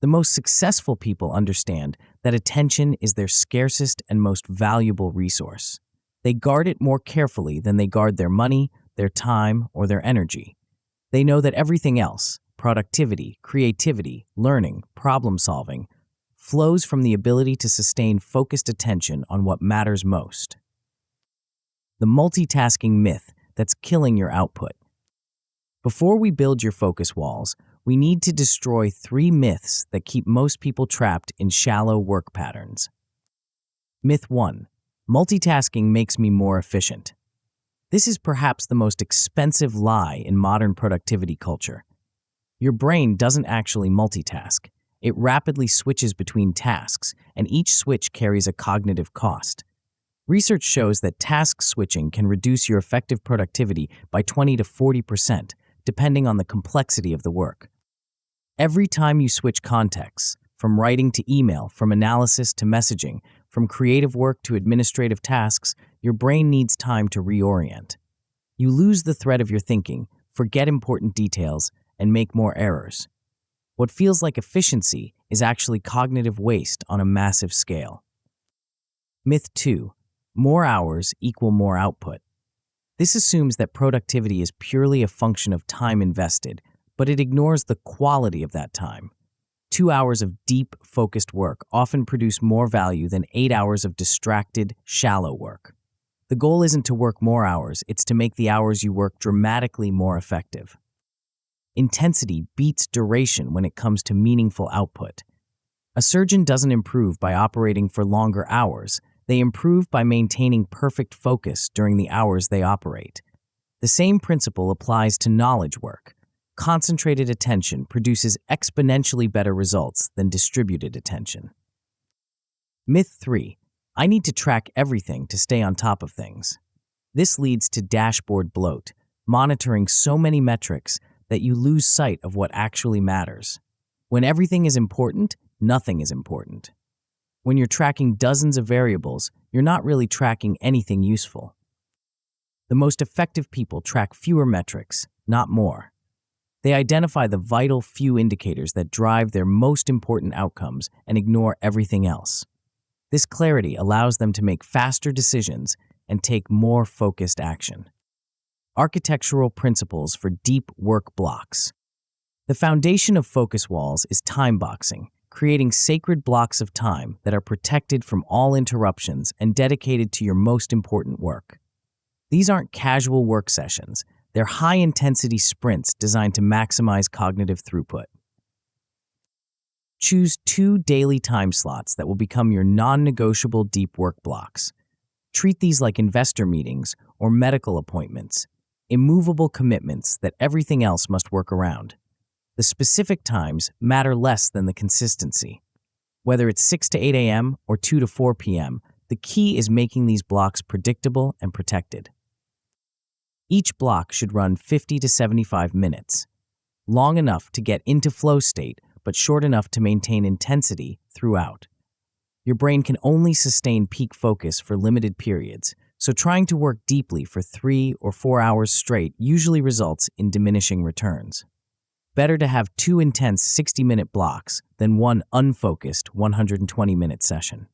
The most successful people understand that attention is their scarcest and most valuable resource. They guard it more carefully than they guard their money, their time, or their energy. They know that everything else, productivity, creativity, learning, problem-solving, flows from the ability to sustain focused attention on what matters most. The multitasking myth that's killing your output. Before we build your focus walls, we need to destroy 3 myths that keep most people trapped in shallow work patterns. Myth 1. Multitasking makes me more efficient. This is perhaps the most expensive lie in modern productivity culture. Your brain doesn't actually multitask. It rapidly switches between tasks, and each switch carries a cognitive cost. Research shows that task switching can reduce your effective productivity by 20 to 40%, depending on the complexity of the work. Every time you switch contexts, from writing to email, from analysis to messaging, from creative work to administrative tasks, your brain needs time to reorient. You lose the thread of your thinking, forget important details, and make more errors. What feels like efficiency is actually cognitive waste on a massive scale. Myth 2. More hours equal more output. This assumes that productivity is purely a function of time invested, but it ignores the quality of that time. 2 hours of deep, focused work often produce more value than 8 hours of distracted, shallow work. The goal isn't to work more hours, it's to make the hours you work dramatically more effective. Intensity beats duration when it comes to meaningful output. A surgeon doesn't improve by operating for longer hours, they improve by maintaining perfect focus during the hours they operate. The same principle applies to knowledge work. Concentrated attention produces exponentially better results than distributed attention. Myth 3. I need to track everything to stay on top of things. This leads to dashboard bloat, monitoring so many metrics that you lose sight of what actually matters. When everything is important, nothing is important. When you're tracking dozens of variables, you're not really tracking anything useful. The most effective people track fewer metrics, not more. They identify the vital few indicators that drive their most important outcomes and ignore everything else. This clarity allows them to make faster decisions and take more focused action. Architectural principles for deep work blocks. The foundation of focus walls is time boxing, creating sacred blocks of time that are protected from all interruptions and dedicated to your most important work. These aren't casual work sessions. They're high-intensity sprints designed to maximize cognitive throughput. Choose 2 daily time slots that will become your non-negotiable deep work blocks. Treat these like investor meetings or medical appointments, immovable commitments that everything else must work around. The specific times matter less than the consistency. Whether it's 6 to 8 a.m. or 2 to 4 p.m., the key is making these blocks predictable and protected. Each block should run 50 to 75 minutes, long enough to get into flow state, but short enough to maintain intensity throughout. Your brain can only sustain peak focus for limited periods, so trying to work deeply for 3 or 4 hours straight usually results in diminishing returns. Better to have 2 intense 60-minute blocks than one unfocused 120-minute session.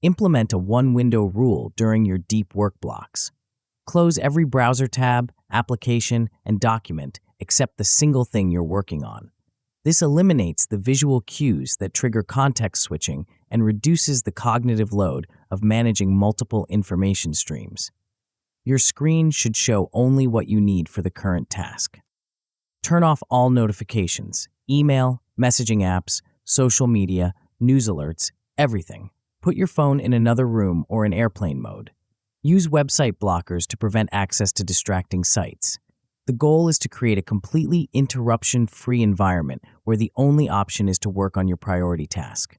Implement a one-window rule during your deep work blocks. Close every browser tab, application, and document except the single thing you're working on. This eliminates the visual cues that trigger context switching and reduces the cognitive load of managing multiple information streams. Your screen should show only what you need for the current task. Turn off all notifications, email, messaging apps, social media, news alerts, everything. Put your phone in another room or in airplane mode. Use website blockers to prevent access to distracting sites. The goal is to create a completely interruption-free environment where the only option is to work on your priority task.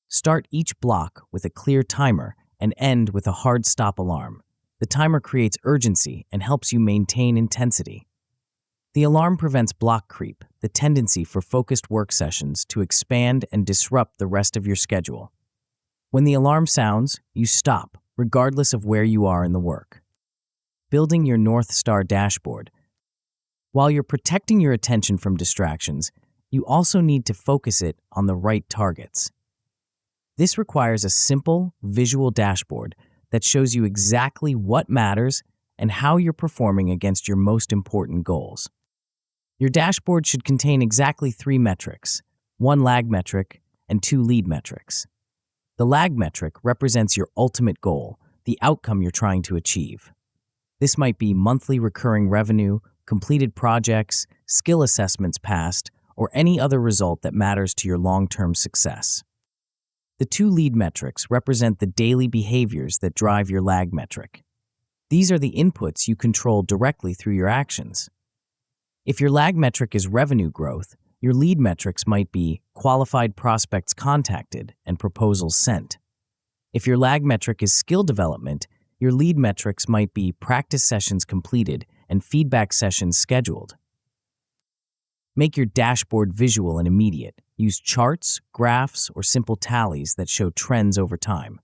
Start each block with a clear timer and end with a hard stop alarm. The timer creates urgency and helps you maintain intensity. The alarm prevents block creep, the tendency for focused work sessions to expand and disrupt the rest of your schedule. When the alarm sounds, you stop, regardless of where you are in the work. Building your North Star dashboard. While you're protecting your attention from distractions, you also need to focus it on the right targets. This requires a simple, visual dashboard that shows you exactly what matters and how you're performing against your most important goals. Your dashboard should contain exactly 3 metrics, 1 lag metric and 2 lead metrics. The lag metric represents your ultimate goal, the outcome you're trying to achieve. This might be monthly recurring revenue, completed projects, skill assessments passed, or any other result that matters to your long-term success. The 2 lead metrics represent the daily behaviors that drive your lag metric. These are the inputs you control directly through your actions. If your lag metric is revenue growth, your lead metrics might be qualified prospects contacted and proposals sent. If your lag metric is skill development, your lead metrics might be practice sessions completed and feedback sessions scheduled. Make your dashboard visual and immediate. Use charts, graphs, or simple tallies that show trends over time.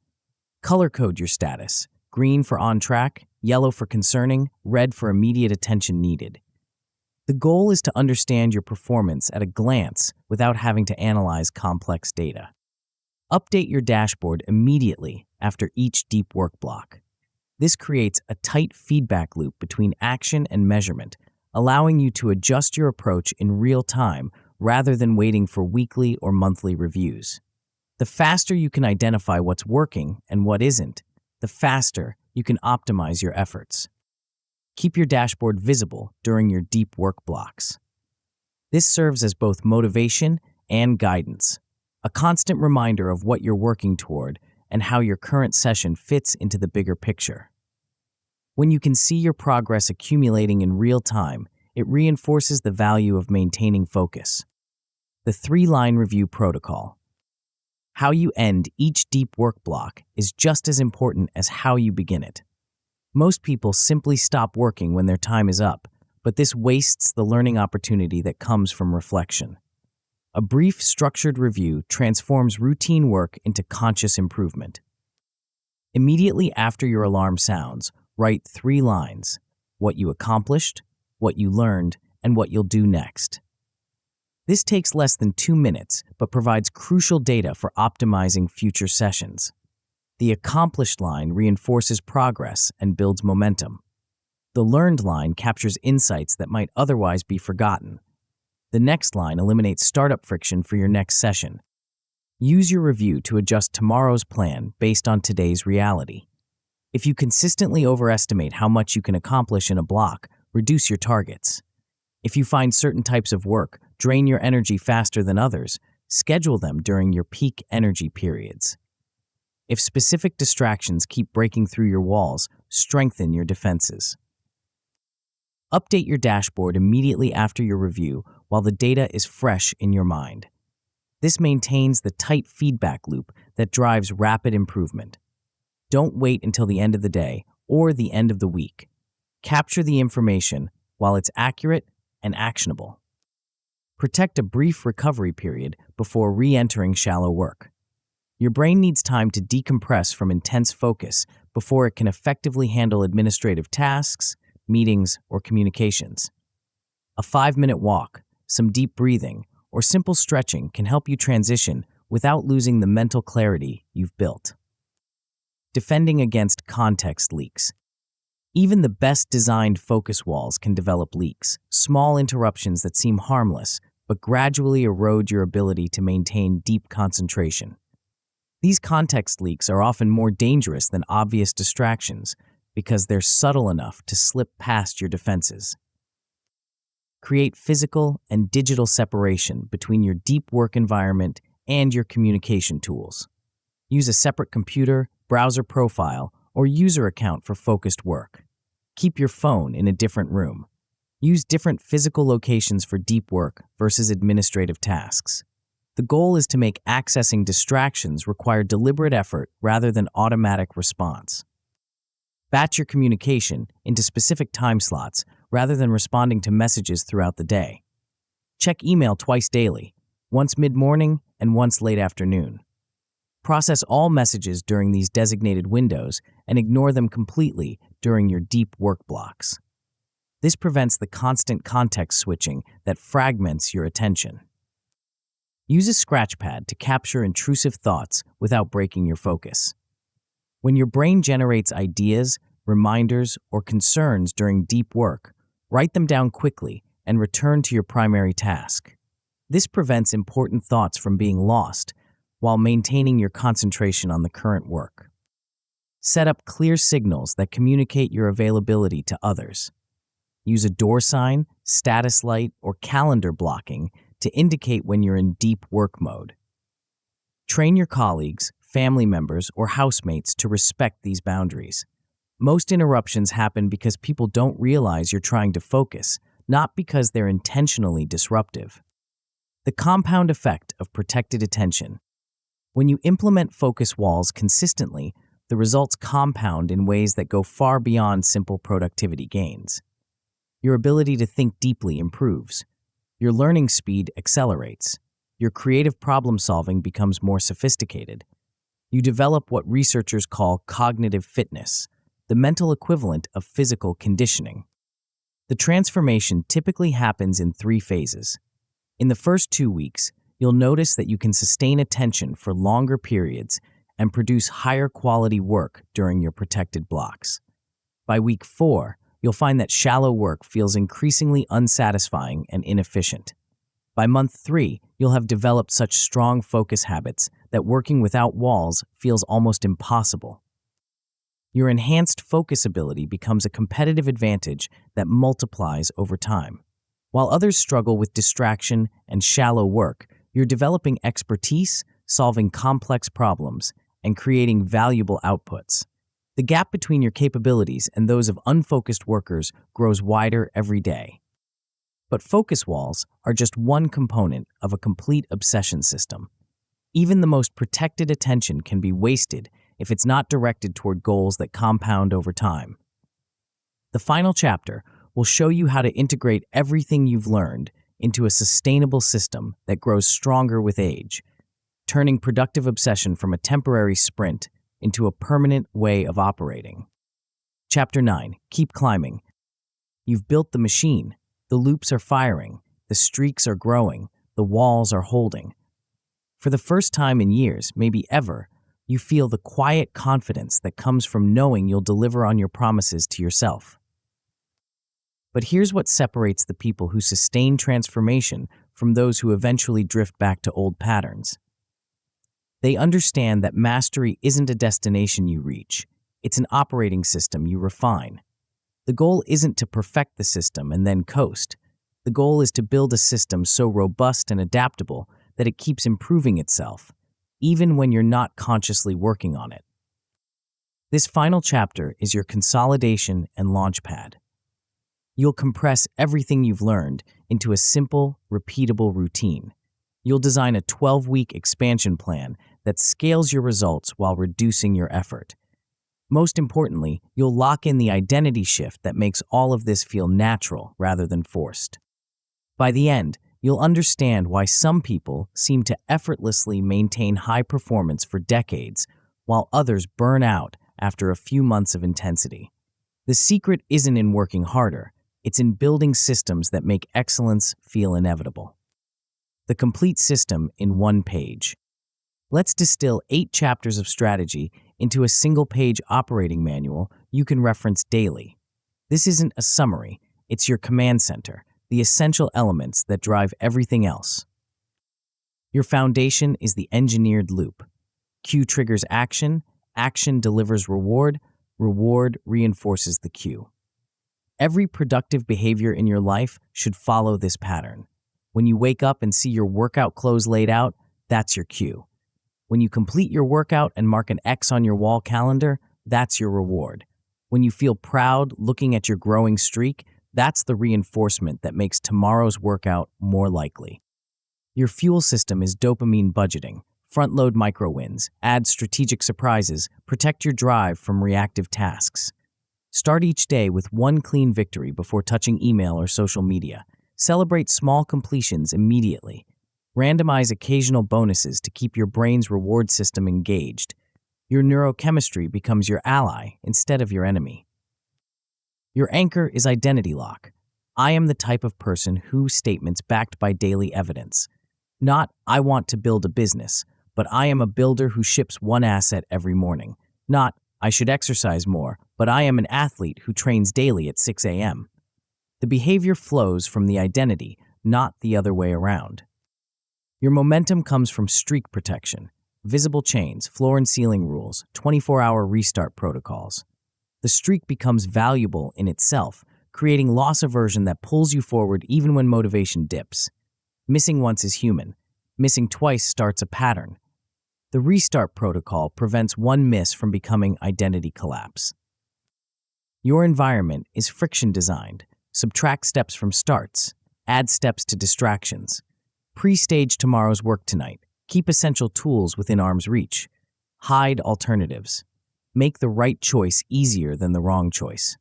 Color code your status: green for on track, yellow for concerning, red for immediate attention needed. The goal is to understand your performance at a glance without having to analyze complex data. Update your dashboard immediately after each deep work block. This creates a tight feedback loop between action and measurement, allowing you to adjust your approach in real time rather than waiting for weekly or monthly reviews. The faster you can identify what's working and what isn't, the faster you can optimize your efforts. Keep your dashboard visible during your deep work blocks. This serves as both motivation and guidance, a constant reminder of what you're working toward and how your current session fits into the bigger picture. When you can see your progress accumulating in real time, it reinforces the value of maintaining focus. The 3-line review protocol. How you end each deep work block is just as important as how you begin it. Most people simply stop working when their time is up, but this wastes the learning opportunity that comes from reflection. A brief, structured review transforms routine work into conscious improvement. Immediately after your alarm sounds, write 3 lines: what you accomplished, what you learned, and what you'll do next. This takes less than 2 minutes, but provides crucial data for optimizing future sessions. The accomplished line reinforces progress and builds momentum. The learned line captures insights that might otherwise be forgotten. The next line eliminates startup friction for your next session. Use your review to adjust tomorrow's plan based on today's reality. If you consistently overestimate how much you can accomplish in a block, reduce your targets. If you find certain types of work drain your energy faster than others, schedule them during your peak energy periods. If specific distractions keep breaking through your walls, strengthen your defenses. Update your dashboard immediately after your review while the data is fresh in your mind. This maintains the tight feedback loop that drives rapid improvement. Don't wait until the end of the day or the end of the week. Capture the information while it's accurate and actionable. Protect a brief recovery period before re-entering shallow work. Your brain needs time to decompress from intense focus before it can effectively handle administrative tasks, meetings, or communications. A 5-minute walk, some deep breathing, or simple stretching can help you transition without losing the mental clarity you've built. Defending against context leaks. Even the best designed focus walls can develop leaks, small interruptions that seem harmless, but gradually erode your ability to maintain deep concentration. These context leaks are often more dangerous than obvious distractions because they're subtle enough to slip past your defenses. Create physical and digital separation between your deep work environment and your communication tools. Use a separate computer, browser profile, or user account for focused work. Keep your phone in a different room. Use different physical locations for deep work versus administrative tasks. The goal is to make accessing distractions require deliberate effort rather than automatic response. Batch your communication into specific time slots rather than responding to messages throughout the day. Check email twice daily, once mid-morning and once late afternoon. Process all messages during these designated windows and ignore them completely during your deep work blocks. This prevents the constant context switching that fragments your attention. Use a scratch pad to capture intrusive thoughts without breaking your focus. When your brain generates ideas, reminders, or concerns during deep work, write them down quickly and return to your primary task. This prevents important thoughts from being lost while maintaining your concentration on the current work. Set up clear signals that communicate your availability to others. Use a door sign, status light, or calendar blocking to indicate when you're in deep work mode. Train your colleagues, family members, or housemates to respect these boundaries. Most interruptions happen because people don't realize you're trying to focus, not because they're intentionally disruptive. The compound effect of protected attention. When you implement focus walls consistently, the results compound in ways that go far beyond simple productivity gains. Your ability to think deeply improves. Your learning speed accelerates. Your creative problem solving becomes more sophisticated. You develop what researchers call cognitive fitness, the mental equivalent of physical conditioning. The transformation typically happens in 3 phases. In the first 2 weeks, you'll notice that you can sustain attention for longer periods and produce higher quality work during your protected blocks. By week 4, you'll find that shallow work feels increasingly unsatisfying and inefficient. By month 3, you'll have developed such strong focus habits that working without walls feels almost impossible. Your enhanced focus ability becomes a competitive advantage that multiplies over time. While others struggle with distraction and shallow work, you're developing expertise, solving complex problems, and creating valuable outputs. The gap between your capabilities and those of unfocused workers grows wider every day. But focus walls are just one component of a complete obsession system. Even the most protected attention can be wasted if it's not directed toward goals that compound over time. The final chapter will show you how to integrate everything you've learned into a sustainable system that grows stronger with age, turning productive obsession from a temporary sprint into a permanent way of operating. Chapter 9. Keep climbing. You've built the machine. The loops are firing. The streaks are growing. The walls are holding. For the first time in years, maybe ever, you feel the quiet confidence that comes from knowing you'll deliver on your promises to yourself. But here's what separates the people who sustain transformation from those who eventually drift back to old patterns. They understand that mastery isn't a destination you reach. It's an operating system you refine. The goal isn't to perfect the system and then coast. The goal is to build a system so robust and adaptable that it keeps improving itself, even when you're not consciously working on it. This final chapter is your consolidation and launchpad. You'll compress everything you've learned into a simple, repeatable routine. You'll design a 12-week expansion plan that scales your results while reducing your effort. Most importantly, you'll lock in the identity shift that makes all of this feel natural rather than forced. By the end, you'll understand why some people seem to effortlessly maintain high performance for decades, while others burn out after a few months of intensity. The secret isn't in working harder, it's in building systems that make excellence feel inevitable. The complete system in one page. Let's distill 8 chapters of strategy into a single-page operating manual you can reference daily. This isn't a summary, it's your command center, the essential elements that drive everything else. Your foundation is the engineered loop. Cue triggers action, action delivers reward, reward reinforces the cue. Every productive behavior in your life should follow this pattern. When you wake up and see your workout clothes laid out, that's your cue. When you complete your workout and mark an X on your wall calendar, that's your reward. When you feel proud looking at your growing streak, that's the reinforcement that makes tomorrow's workout more likely. Your fuel system is dopamine budgeting. Front-load micro-wins, add strategic surprises, protect your drive from reactive tasks. Start each day with one clean victory before touching email or social media. Celebrate small completions immediately. Randomize occasional bonuses to keep your brain's reward system engaged. Your neurochemistry becomes your ally instead of your enemy. Your anchor is identity lock. I am the type of person who statements backed by daily evidence. Not, I want to build a business, but I am a builder who ships one asset every morning. Not, I should exercise more, but I am an athlete who trains daily at 6 a.m. The behavior flows from the identity, not the other way around. Your momentum comes from streak protection, visible chains, floor and ceiling rules, 24-hour restart protocols. The streak becomes valuable in itself, creating loss aversion that pulls you forward even when motivation dips. Missing once is human. Missing twice starts a pattern. The restart protocol prevents one miss from becoming identity collapse. Your environment is friction designed. Subtract steps from starts. Add steps to distractions. Pre-stage tomorrow's work tonight. Keep essential tools within arm's reach. Hide alternatives. Make the right choice easier than the wrong choice.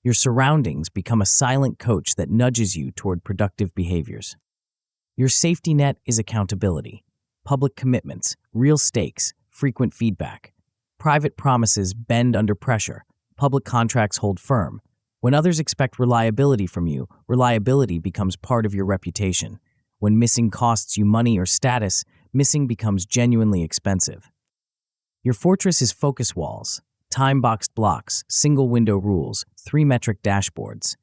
Your surroundings become a silent coach that nudges you toward productive behaviors. Your safety net is accountability. Public commitments, real stakes, frequent feedback. Private promises bend under pressure. Public contracts hold firm. When others expect reliability from you, reliability becomes part of your reputation. When missing costs you money or status, missing becomes genuinely expensive. Your fortress is focus walls, time-boxed blocks, single-window rules, 3-metric dashboards.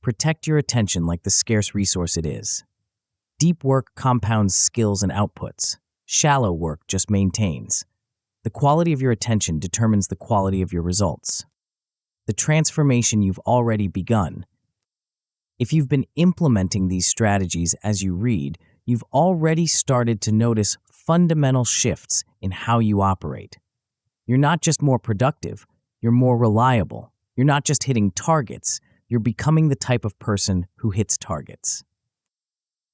Protect your attention like the scarce resource it is. Deep work compounds skills and outputs. Shallow work just maintains. The quality of your attention determines the quality of your results. The transformation you've already begun. If you've been implementing these strategies as you read, you've already started to notice fundamental shifts in how you operate. You're not just more productive, you're more reliable. You're not just hitting targets, you're becoming the type of person who hits targets.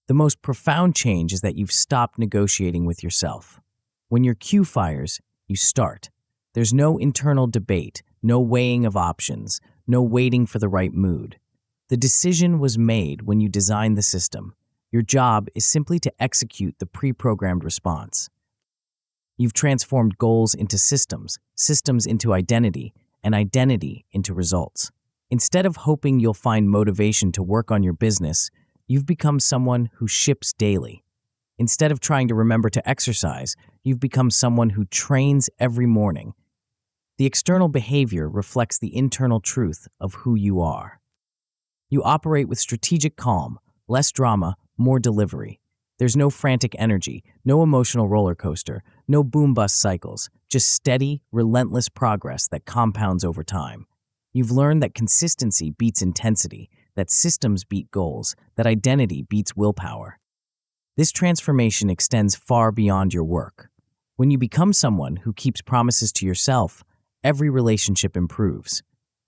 The most profound change is that you've stopped negotiating with yourself. When your cue fires, you start. There's no internal debate, no weighing of options, no waiting for the right mood. The decision was made when you designed the system. Your job is simply to execute the pre-programmed response. You've transformed goals into systems, systems into identity, and identity into results. Instead of hoping you'll find motivation to work on your business, you've become someone who ships daily. Instead of trying to remember to exercise, you've become someone who trains every morning. The external behavior reflects the internal truth of who you are. You operate with strategic calm, less drama, more delivery. There's no frantic energy, no emotional roller coaster, No boom-bust cycles, just steady, relentless progress that compounds over time. You've learned that consistency beats intensity, that systems beat goals, that identity beats willpower. This transformation extends far beyond your work. When you become someone who keeps promises to yourself, every relationship improves.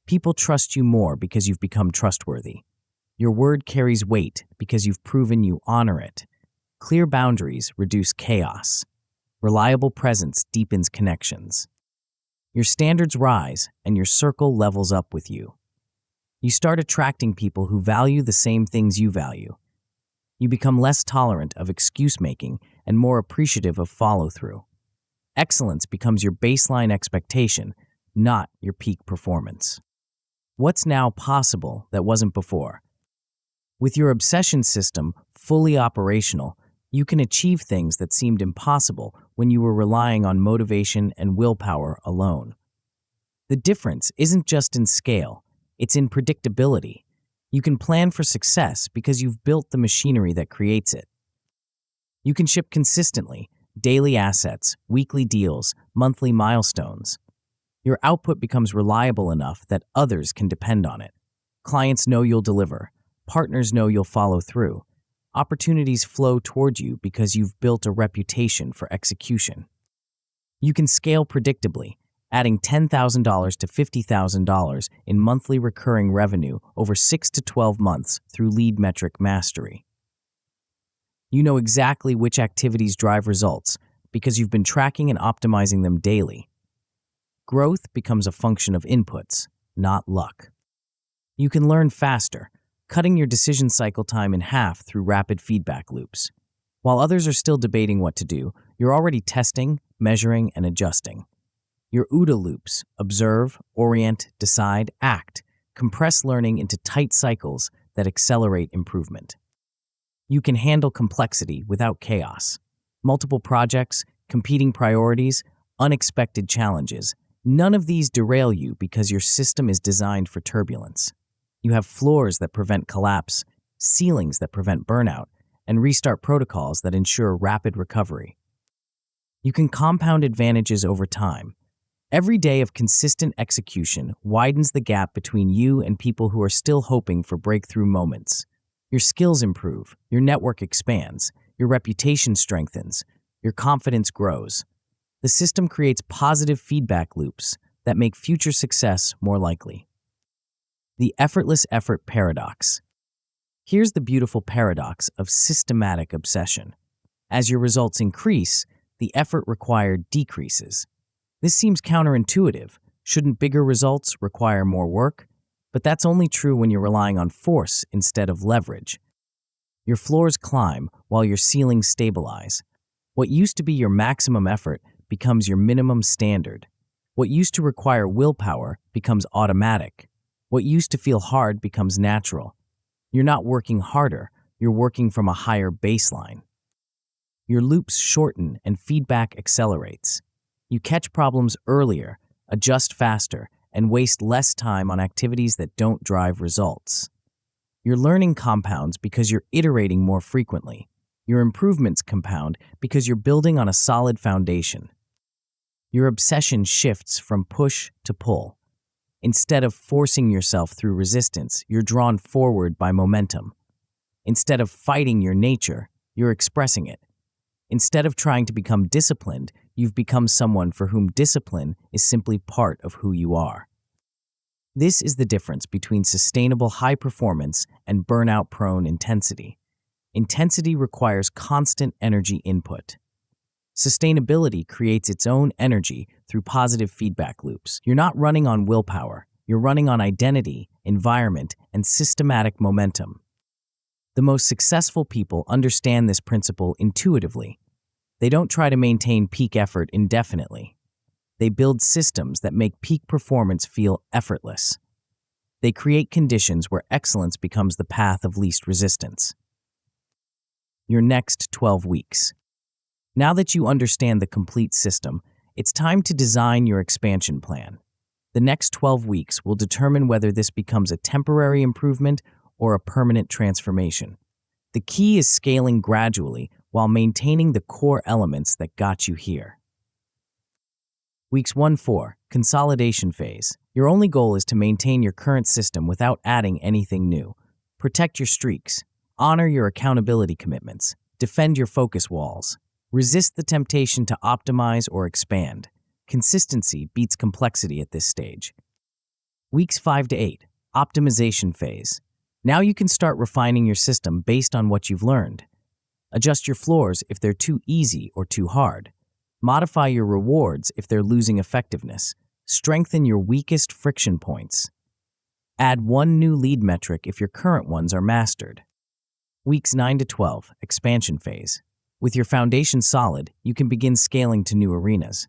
People trust you more because you've become trustworthy. Your word carries weight because you've proven you honor it. Clear boundaries reduce chaos. Reliable presence deepens connections. Your standards rise and your circle levels up with you. You start attracting people who value the same things you value. You become less tolerant of excuse-making and more appreciative of follow-through. Excellence becomes your baseline expectation, not your peak performance. What's now possible that wasn't before? With your obsession system fully operational, you can achieve things that seemed impossible when you were relying on motivation and willpower alone. The difference isn't just in scale, it's in predictability. You can plan for success because you've built the machinery that creates it. You can ship consistently, daily assets, weekly deals, monthly milestones. Your output becomes reliable enough that others can depend on it. Clients know you'll deliver. Partners know you'll follow through. Opportunities flow toward you because you've built a reputation for execution. You can scale predictably, adding $10,000 to $50,000 in monthly recurring revenue over 6 to 12 months through lead metric mastery. You know exactly which activities drive results because you've been tracking and optimizing them daily. Growth becomes a function of inputs, not luck. You can learn faster, cutting your decision cycle time in half through rapid feedback loops. While others are still debating what to do, you're already testing, measuring, and adjusting. Your OODA loops, observe, orient, decide, act, compress learning into tight cycles that accelerate improvement. You can handle complexity without chaos. Multiple projects, competing priorities, unexpected challenges. None of these derail you because your system is designed for turbulence. You have floors that prevent collapse, ceilings that prevent burnout, and restart protocols that ensure rapid recovery. You can compound advantages over time. Every day of consistent execution widens the gap between you and people who are still hoping for breakthrough moments. Your skills improve, your network expands, your reputation strengthens, your confidence grows. The system creates positive feedback loops that make future success more likely. The effortless effort paradox. Here's the beautiful paradox of systematic obsession. As your results increase, the effort required decreases. This seems counterintuitive. Shouldn't bigger results require more work? But that's only true when you're relying on force instead of leverage. Your floors climb while your ceilings stabilize. What used to be your maximum effort becomes your minimum standard. What used to require willpower becomes automatic. What used to feel hard becomes natural. You're not working harder, you're working from a higher baseline. Your loops shorten and feedback accelerates. You catch problems earlier, adjust faster, and waste less time on activities that don't drive results. Your learning compounds because you're iterating more frequently. Your improvements compound because you're building on a solid foundation. Your obsession shifts from push to pull. Instead of forcing yourself through resistance, you're drawn forward by momentum. Instead of fighting your nature, you're expressing it. Instead of trying to become disciplined, you've become someone for whom discipline is simply part of who you are. This is the difference between sustainable high performance and burnout-prone intensity. Intensity requires constant energy input. Sustainability creates its own energy through positive feedback loops. You're not running on willpower. You're running on identity, environment, and systematic momentum. The most successful people understand this principle intuitively. They don't try to maintain peak effort indefinitely. They build systems that make peak performance feel effortless. They create conditions where excellence becomes the path of least resistance. Your next 12 weeks. Now that you understand the complete system, it's time to design your expansion plan. The next 12 weeks will determine whether this becomes a temporary improvement or a permanent transformation. The key is scaling gradually while maintaining the core elements that got you here. Weeks 1-4, consolidation phase. Your only goal is to maintain your current system without adding anything new. Protect your streaks. Honor your accountability commitments. Defend your focus walls. Resist the temptation to optimize or expand. Consistency beats complexity at this stage. Weeks 5-8, optimization phase. Now you can start refining your system based on what you've learned. Adjust your floors if they're too easy or too hard. Modify your rewards if they're losing effectiveness. Strengthen your weakest friction points. Add one new lead metric if your current ones are mastered. Weeks 9-12, expansion phase. With your foundation solid, you can begin scaling to new arenas.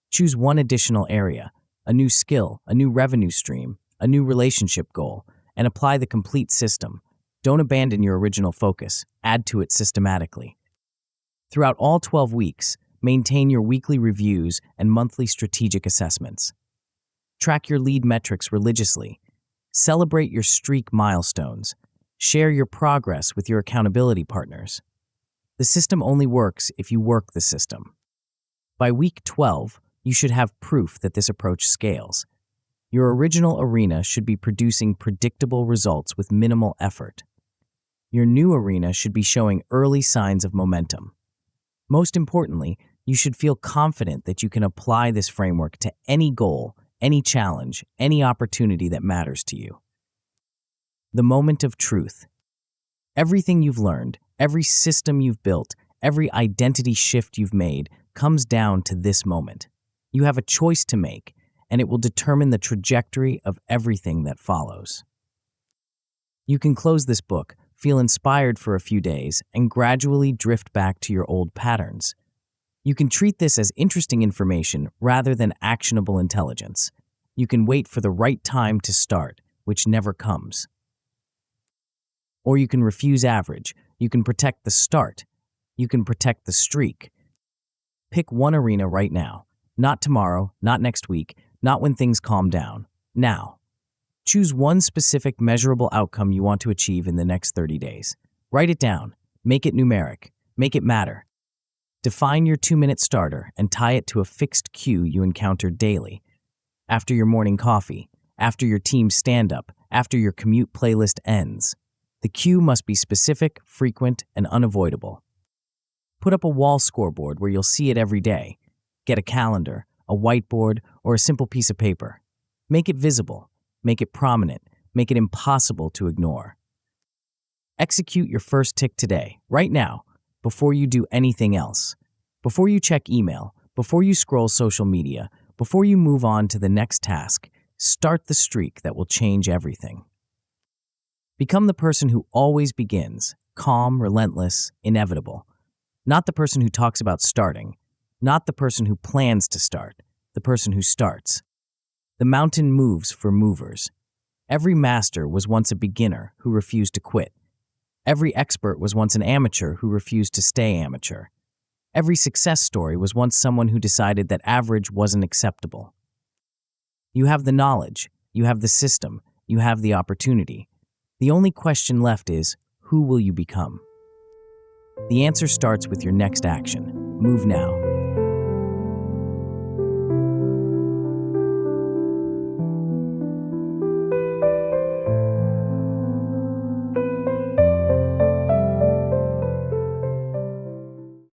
Choose one additional area, a new skill, a new revenue stream, a new relationship goal, and apply the complete system. Don't abandon your original focus. Add to it systematically. Throughout all 12 weeks, maintain your weekly reviews and monthly strategic assessments. Track your lead metrics religiously. Celebrate your streak milestones. Share your progress with your accountability partners. The system only works if you work the system. By week 12, you should have proof that this approach scales. Your original arena should be producing predictable results with minimal effort. Your new arena should be showing early signs of momentum. Most importantly, you should feel confident that you can apply this framework to any goal, any challenge, any opportunity that matters to you. The moment of truth. Everything you've learned, every system you've built, every identity shift you've made comes down to this moment. You have a choice to make, and it will determine the trajectory of everything that follows. You can close this book, feel inspired for a few days, and gradually drift back to your old patterns. You can treat this as interesting information rather than actionable intelligence. You can wait for the right time to start, which never comes. Or you can refuse average. You can protect the start. You can protect the streak. Pick one arena right now. Not tomorrow, not next week, not when things calm down. Now. Choose one specific measurable outcome you want to achieve in the next 30 days. Write it down. Make it numeric. Make it matter. Define your 2-minute starter and tie it to a fixed cue you encounter daily. After your morning coffee, after your team stand-up, after your commute playlist ends. The cue must be specific, frequent, and unavoidable. Put up a wall scoreboard where you'll see it every day. Get a calendar, a whiteboard, or a simple piece of paper. Make it visible. Make it prominent. Make it impossible to ignore. Execute your first tick today, right now, before you do anything else. Before you check email, before you scroll social media, before you move on to the next task, start the streak that will change everything. Become the person who always begins, calm, relentless, inevitable. Not the person who talks about starting. Not the person who plans to start. The person who starts. The mountain moves for movers. Every master was once a beginner who refused to quit. Every expert was once an amateur who refused to stay amateur. Every success story was once someone who decided that average wasn't acceptable. You have the knowledge, you have the system, you have the opportunity. The only question left is, who will you become? The answer starts with your next action. Move now.